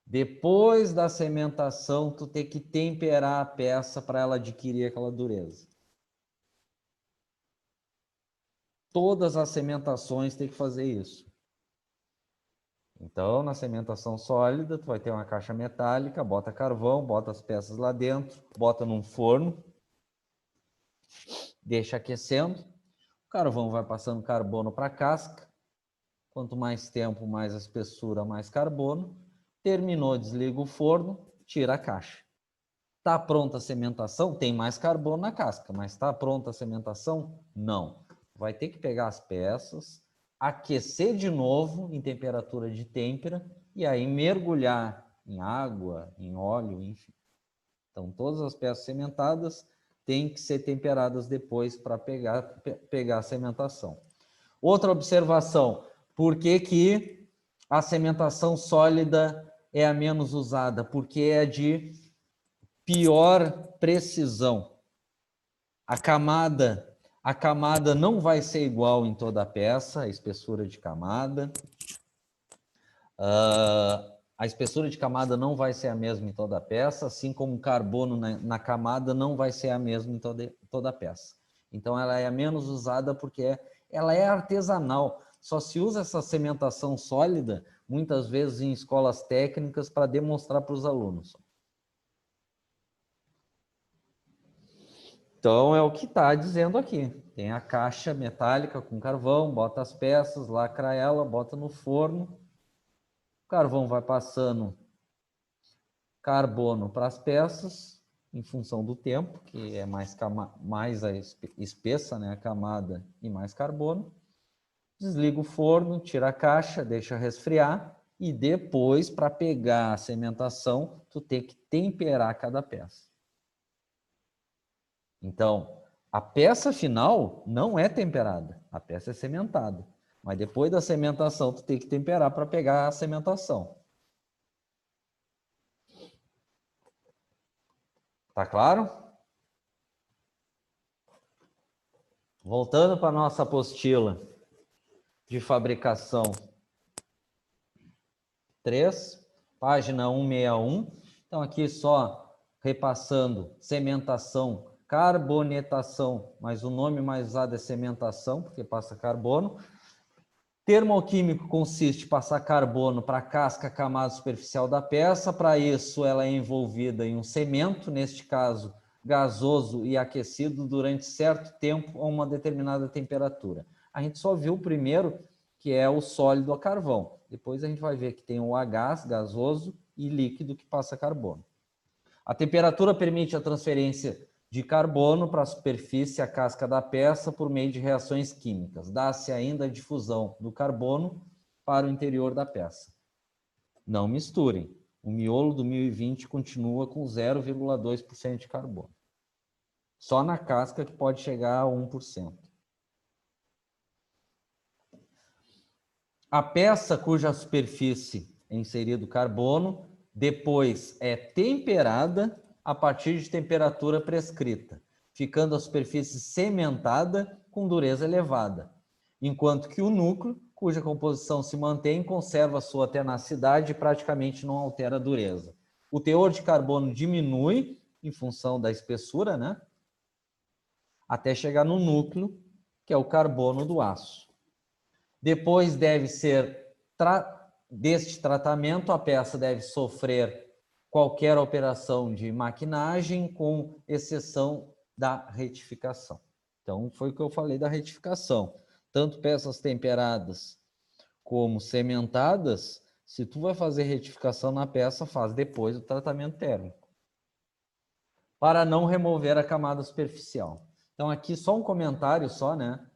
Depois da sementação, tu tem que temperar a peça para ela adquirir aquela dureza. Todas as sementações têm que fazer isso. Então, na sementação sólida, tu vai ter uma caixa metálica, bota carvão, bota as peças lá dentro, bota num forno, deixa aquecendo, o carvão vai passando carbono para a casca, quanto mais tempo, mais a espessura, mais carbono, terminou, desliga o forno, tira a caixa. Está pronta a sementação? Tem mais carbono na casca, mas está pronta a sementação? Não. Vai ter que pegar as peças, aquecer de novo em temperatura de têmpera e aí mergulhar em água, em óleo, enfim. Então, todas as peças sementadas têm que ser temperadas depois para pegar a sementação. Outra observação, por que a sementação sólida é a menos usada? Porque é de pior precisão. A camada não vai ser igual em toda a peça, a espessura de camada. A espessura de camada não vai ser a mesma em toda a peça, assim como o carbono na camada não vai ser a mesma em toda a peça. Então, ela é a menos usada porque ela é artesanal. Só se usa essa sementação sólida, muitas vezes em escolas técnicas, para demonstrar para os alunos. Então, é o que está dizendo aqui. Tem a caixa metálica com carvão, bota as peças, lacra ela, bota no forno. O carvão vai passando carbono para as peças, em função do tempo, que é mais espessa, né, a camada e mais carbono. Desliga o forno, tira a caixa, deixa resfriar e depois, para pegar a cementação, tu tem que temperar cada peça. Então, a peça final não é temperada, a peça é cimentada. Mas depois da cimentação, tu tem que temperar para pegar a cimentação. Tá claro? Voltando para a nossa apostila de fabricação 3, página 161. Então, aqui só repassando cimentação, carbonetação, mas o nome mais usado é cimentação, porque passa carbono. Termoquímico consiste em passar carbono para a casca, camada superficial da peça. Para isso, ela é envolvida em um cemento, neste caso, gasoso e aquecido durante certo tempo a uma determinada temperatura. A gente só viu o primeiro, que é o sólido a carvão. Depois a gente vai ver que tem o a gás, gasoso, e líquido que passa carbono. A temperatura permite a transferência de carbono para a superfície, a casca da peça, por meio de reações químicas. Dá-se ainda a difusão do carbono para o interior da peça. Não misturem. O miolo do 1020 continua com 0,2% de carbono. Só na casca que pode chegar a 1%. A peça cuja superfície é inserido carbono, depois é temperada a partir de temperatura prescrita, ficando a superfície cimentada com dureza elevada, enquanto que o núcleo, cuja composição se mantém, conserva sua tenacidade e praticamente não altera a dureza. O teor de carbono diminui em função da espessura, né? Até chegar no núcleo, que é o carbono do aço. Depois deste tratamento, a peça deve sofrer qualquer operação de maquinagem, com exceção da retificação. Então, foi o que eu falei da retificação. Tanto peças temperadas como cimentadas, se tu vai fazer retificação na peça, faz depois do tratamento térmico, para não remover a camada superficial. Então, aqui só um comentário só, né?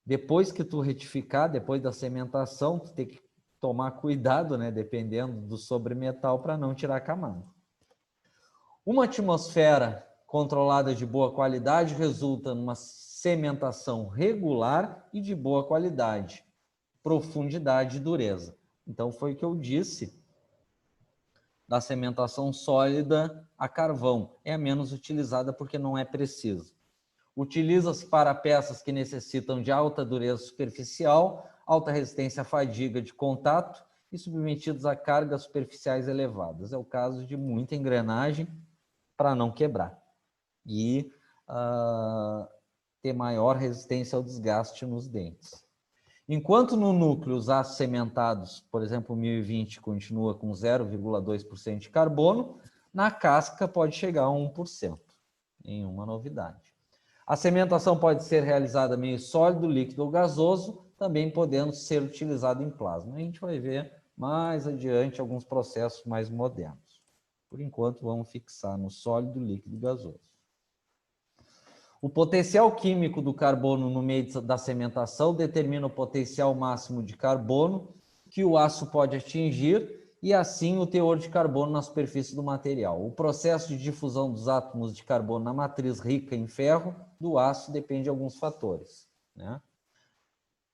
Depois que tu retificar, depois da cimentação, tu tem que tomar cuidado, né? Dependendo do sobremetal, para não tirar a camada. Uma atmosfera controlada de boa qualidade resulta numa cimentação regular e de boa qualidade, profundidade e dureza. Então, foi o que eu disse da cimentação sólida a carvão. É a menos utilizada porque não é preciso. Utiliza-se para peças que necessitam de alta dureza superficial, alta resistência à fadiga de contato e submetidos a cargas superficiais elevadas. É o caso de muita engrenagem para não quebrar e ter maior resistência ao desgaste nos dentes. Enquanto no núcleo os aços cimentados, por exemplo, o 1020 continua com 0,2% de carbono, na casca pode chegar a 1%. Nenhuma novidade. A cimentação pode ser realizada meio sólido, líquido ou gasoso, também podendo ser utilizado em plasma. A gente vai ver mais adiante alguns processos mais modernos. Por enquanto, vamos fixar no sólido, líquido e gasoso. O potencial químico do carbono no meio da cimentação determina o potencial máximo de carbono que o aço pode atingir e, assim, o teor de carbono na superfície do material. O processo de difusão dos átomos de carbono na matriz rica em ferro do aço depende de alguns fatores, né?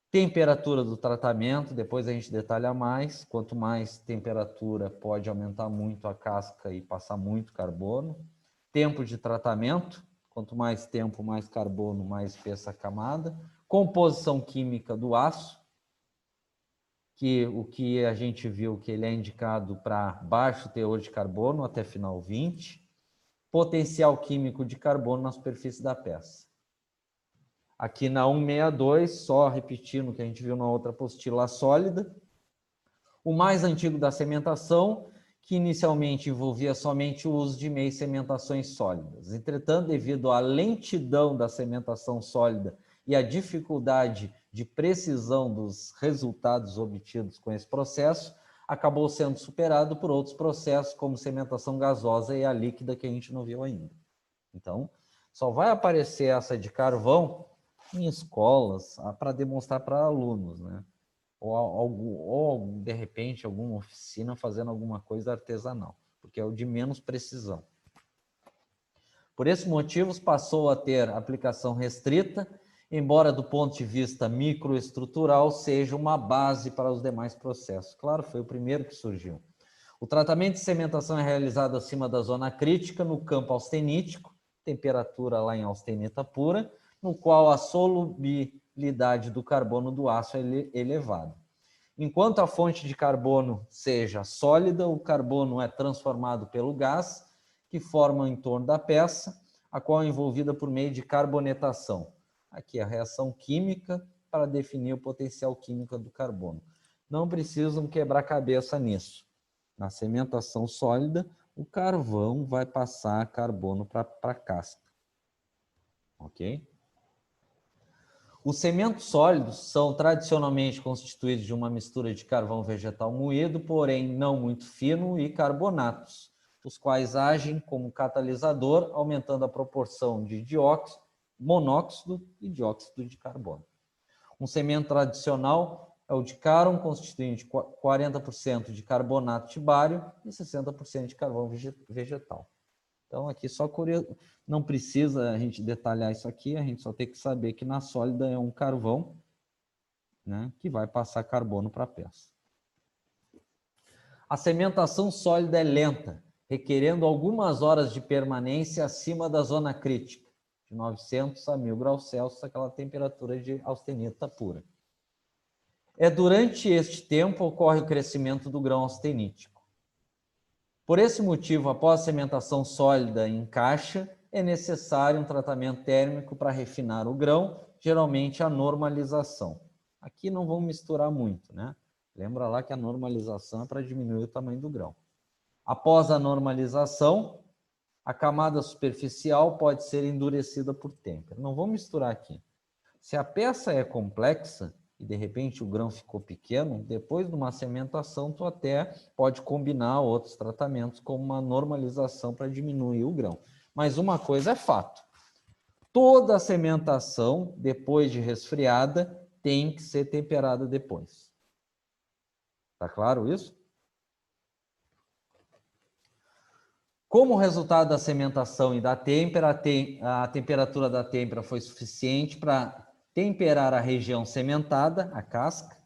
Temperatura do tratamento, depois a gente detalha mais. Quanto mais temperatura, pode aumentar muito a casca e passar muito carbono. Tempo de tratamento, quanto mais tempo, mais carbono, mais espessa a camada. Composição química do aço, que o que a gente viu que ele é indicado para baixo teor de carbono até final 20. Potencial químico de carbono na superfície da peça. Aqui na 162, só repetindo o que a gente viu na outra apostila sólida. O mais antigo da cimentação que inicialmente envolvia somente o uso de meios cementações sólidas. Entretanto, devido à lentidão da cementação sólida e à dificuldade de precisão dos resultados obtidos com esse processo, acabou sendo superado por outros processos, como cementação gasosa e a líquida, que a gente não viu ainda. Então, só vai aparecer essa de carvão em escolas para demonstrar para alunos, né? Ou, de repente, alguma oficina fazendo alguma coisa artesanal, porque é o de menos precisão. Por esses motivos, passou a ter aplicação restrita, embora do ponto de vista microestrutural seja uma base para os demais processos. Claro, foi o primeiro que surgiu. O tratamento de cementação é realizado acima da zona crítica no campo austenítico, temperatura lá em austenita pura, no qual a solubilidade do carbono do aço é elevada. Enquanto a fonte de carbono seja sólida, o carbono é transformado pelo gás, que forma em torno da peça, a qual é envolvida por meio de carbonetação. Aqui a reação química para definir o potencial químico do carbono. Não precisam quebrar cabeça nisso. Na cementação sólida, o carvão vai passar carbono para a casca. Ok? Os cementos sólidos são tradicionalmente constituídos de uma mistura de carvão vegetal moído, porém não muito fino, e carbonatos, os quais agem como catalisador, aumentando a proporção de monóxido e dióxido de carbono. Um cimento tradicional é o de cáron, constituindo de 40% de carbonato de bário e 60% de carvão vegetal. Então, aqui só curioso, não precisa a gente detalhar isso aqui, a gente só tem que saber que na sólida é um carvão, né, que vai passar carbono para a peça. A cementação sólida é lenta, requerendo algumas horas de permanência acima da zona crítica, de 900 a 1000 graus Celsius, aquela temperatura de austenita pura. Durante este tempo ocorre o crescimento do grão austenítico. Por esse motivo, após a cementação sólida em caixa, é necessário um tratamento térmico para refinar o grão, geralmente a normalização. Aqui não vamos misturar muito, né? Lembra lá que a normalização é para diminuir o tamanho do grão. Após a normalização, a camada superficial pode ser endurecida por têmpera. Não vamos misturar aqui. Se a peça é complexa, e de repente o grão ficou pequeno, depois de uma cementação, tu até pode combinar outros tratamentos como uma normalização para diminuir o grão. Mas uma coisa é fato, toda a cementação, depois de resfriada, tem que ser temperada depois. Tá claro isso? Como resultado da cementação e da têmpera, a temperatura da têmpera foi suficiente para temperar a região cementada, a casca,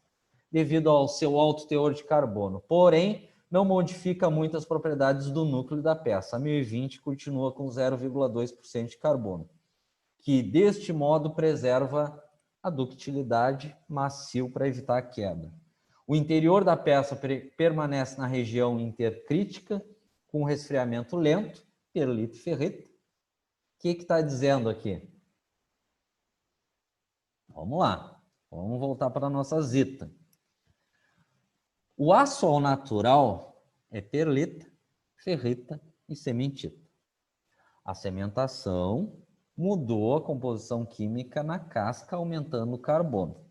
devido ao seu alto teor de carbono. Porém, não modifica muitas propriedades do núcleo da peça. A 1020 continua com 0,2% de carbono, que deste modo preserva a ductilidade macio para evitar a quebra. O interior da peça permanece na região intercrítica, com resfriamento lento, perlita e ferrita. O que está dizendo aqui? Vamos lá, vamos voltar para a nossa zita. O aço ao natural é perlita, ferrita e cementita. A cementação mudou a composição química na casca, aumentando o carbono.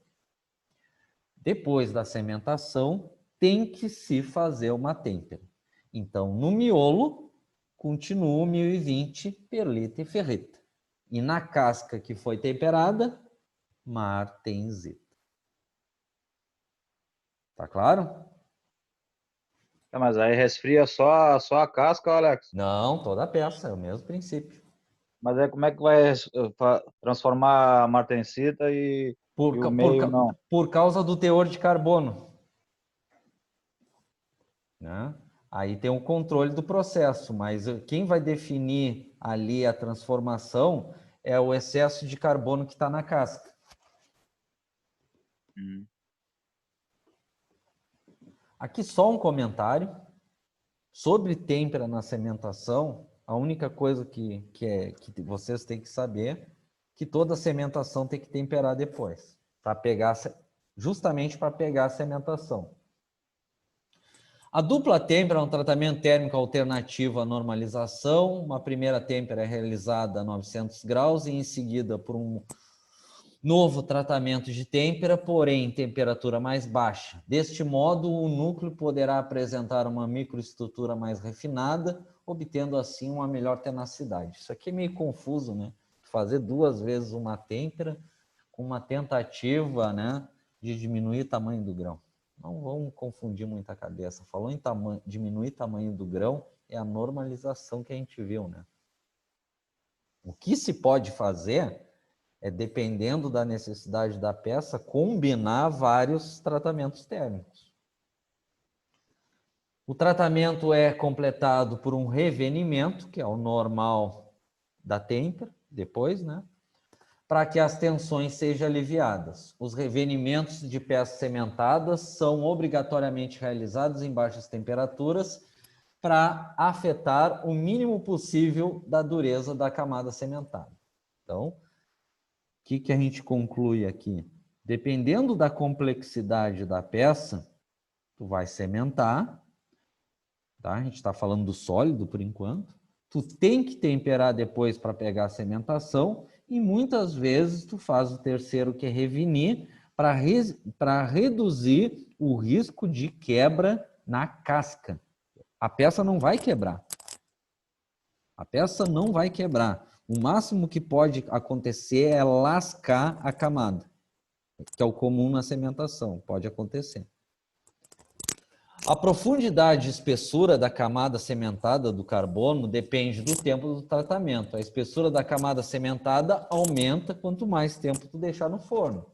Depois da cementação, tem que se fazer uma têmpera. Então, no miolo, continua 1020, perlita e ferrita. E na casca que foi temperada, martensita. Tá claro? Mas aí resfria só a casca, Alex? Não, toda a peça, é o mesmo princípio. Mas aí como é que vai transformar a martensita e o meio não? Por causa do teor de carbono. Né? Aí tem o controle do processo, mas quem vai definir ali a transformação é o excesso de carbono que está na casca. Aqui só um comentário sobre têmpera na cementação. A única coisa que vocês têm que saber é que toda cementação tem que temperar depois, para pegar, justamente para pegar a cementação. A dupla têmpera é um tratamento térmico alternativo à normalização. Uma primeira têmpera é realizada a 900 graus e em seguida por um novo tratamento de têmpera, porém em temperatura mais baixa. Deste modo, o núcleo poderá apresentar uma microestrutura mais refinada, obtendo assim uma melhor tenacidade. Isso aqui é meio confuso, né? Fazer 2 vezes uma têmpera com uma tentativa, né, de diminuir o tamanho do grão. Não vamos confundir muito a cabeça. Falou em diminuir o tamanho do grão, é a normalização que a gente viu, né? O que se pode fazer é, dependendo da necessidade da peça, combinar vários tratamentos térmicos. O tratamento é completado por um revenimento, que é o normal da têmpera, depois, né? Para que as tensões sejam aliviadas. Os revenimentos de peças cementadas são obrigatoriamente realizados em baixas temperaturas para afetar o mínimo possível da dureza da camada cementada. Então, o que a gente conclui aqui? Dependendo da complexidade da peça, tu vai cementar, tá? A gente está falando do sólido por enquanto. Tu tem que temperar depois para pegar a cementação e muitas vezes tu faz o terceiro, que é revinir, para reduzir o risco de quebra na casca. A peça não vai quebrar. A peça não vai quebrar. O máximo que pode acontecer é lascar a camada, que é o comum na cementação, pode acontecer. A profundidade e espessura da camada cementada do carbono depende do tempo do tratamento. A espessura da camada cementada aumenta quanto mais tempo tu deixar no forno.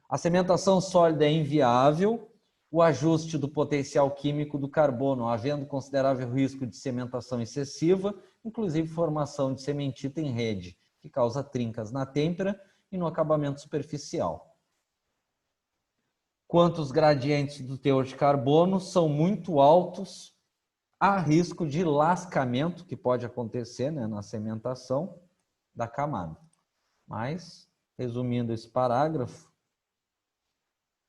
A cementação sólida é inviável. O ajuste do potencial químico do carbono, havendo considerável risco de cementação excessiva, inclusive formação de cementita em rede, que causa trincas na têmpera e no acabamento superficial. Quanto os gradientes do teor de carbono são muito altos, há risco de lascamento, que pode acontecer, né, na cementação da camada. Mas, resumindo esse parágrafo,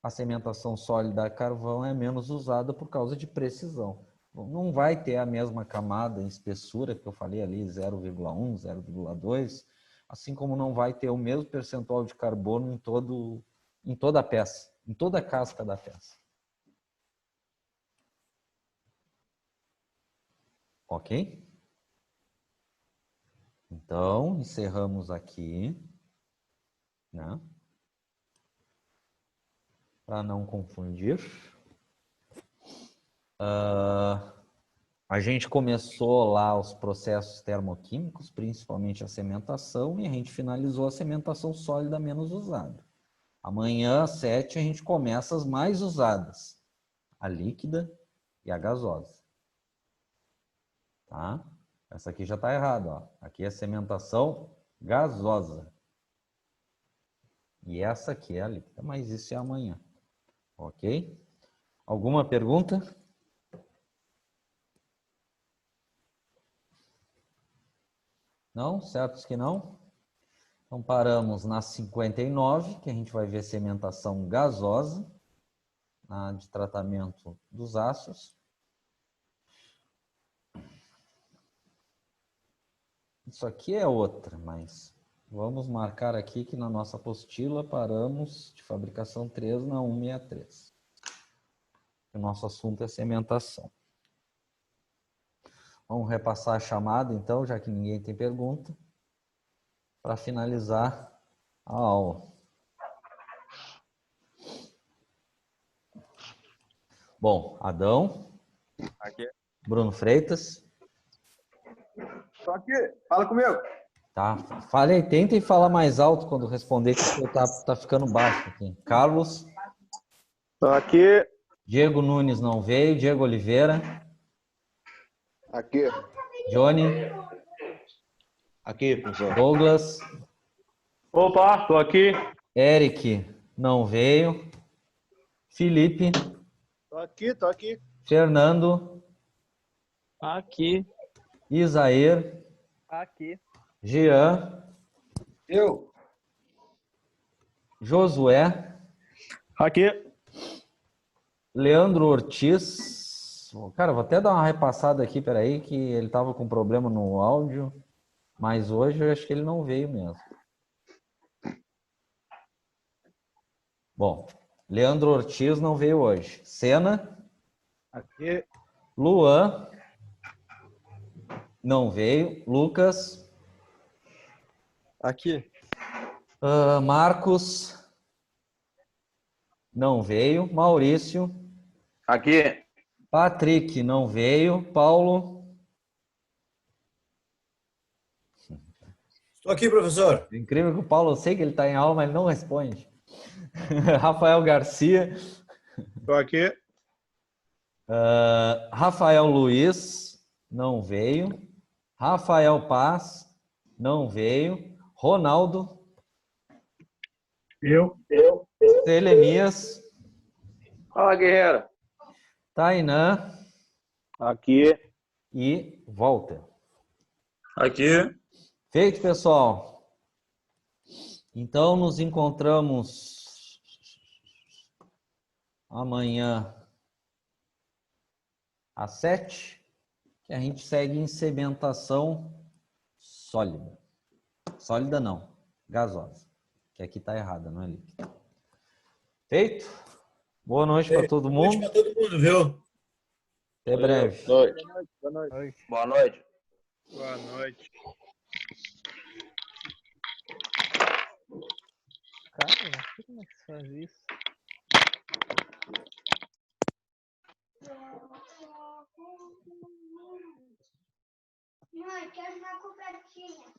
a cementação sólida a carvão é menos usada por causa de precisão. Não vai ter a mesma camada em espessura, que eu falei ali, 0,1, 0,2, assim como não vai ter o mesmo percentual de carbono em toda a peça, em toda a casca da peça. Ok? Então, encerramos aqui, né? Para não confundir. A gente começou lá os processos termoquímicos, principalmente a cementação, e a gente finalizou a cementação sólida menos usada. Amanhã, às 7, a gente começa as mais usadas, a líquida e a gasosa. Tá? Essa aqui já está errada, ó. Aqui é a cementação gasosa. E essa aqui é a líquida, mas isso é amanhã. Ok? Alguma pergunta? Não? Certos que não? Então paramos na 59, que a gente vai ver cementação gasosa, de tratamento dos aços. Isso aqui é outra, mas vamos marcar aqui que na nossa apostila paramos de fabricação 3 na 163. O nosso assunto é cementação. Vamos repassar a chamada, então, já que ninguém tem pergunta, para finalizar a aula. Bom, Adão. Aqui. Bruno Freitas. Tô aqui. Fala comigo. Tá, falei, tentem falar mais alto quando responder, que tá ficando baixo aqui. Carlos. Tô aqui. Diego Nunes não veio. Diego Oliveira. Aqui. Johnny. Aqui, professor. Douglas. Opa, tô aqui. Eric não veio. Felipe. Tô aqui, tô aqui. Fernando. Aqui. Isair. Aqui. Jean. Eu. Josué. Aqui. Leandro Ortiz. Cara, vou até dar uma repassada aqui, peraí, que ele tava com problema no áudio, mas hoje eu acho que ele não veio mesmo. Bom, Leandro Ortiz não veio hoje. Senna. Aqui. Luan. Não veio. Lucas. Aqui. Marcos. Não veio. Maurício. Aqui. Patrick não veio. Paulo. Estou aqui, professor. Incrível que o Paulo, eu sei que ele está em aula, mas ele não responde. Rafael Garcia. Estou aqui. Rafael Luiz não veio. Rafael Paz não veio. Ronaldo. Eu. Selemias. Fala, guerreiro. Tainã. Aqui. E Walter. Aqui. Feito, pessoal. Então, nos encontramos amanhã às 7, que a gente segue em sedimentação sólida. Sólida não, gasosa. Que aqui tá errada, não é líquida. Feito? Boa noite para todo mundo. Boa noite para todo mundo, viu? Até breve. Boa noite. Boa noite. Boa noite. Boa noite. Cara, não sei como é que se faz isso. Mãe, quero uma cobertinha.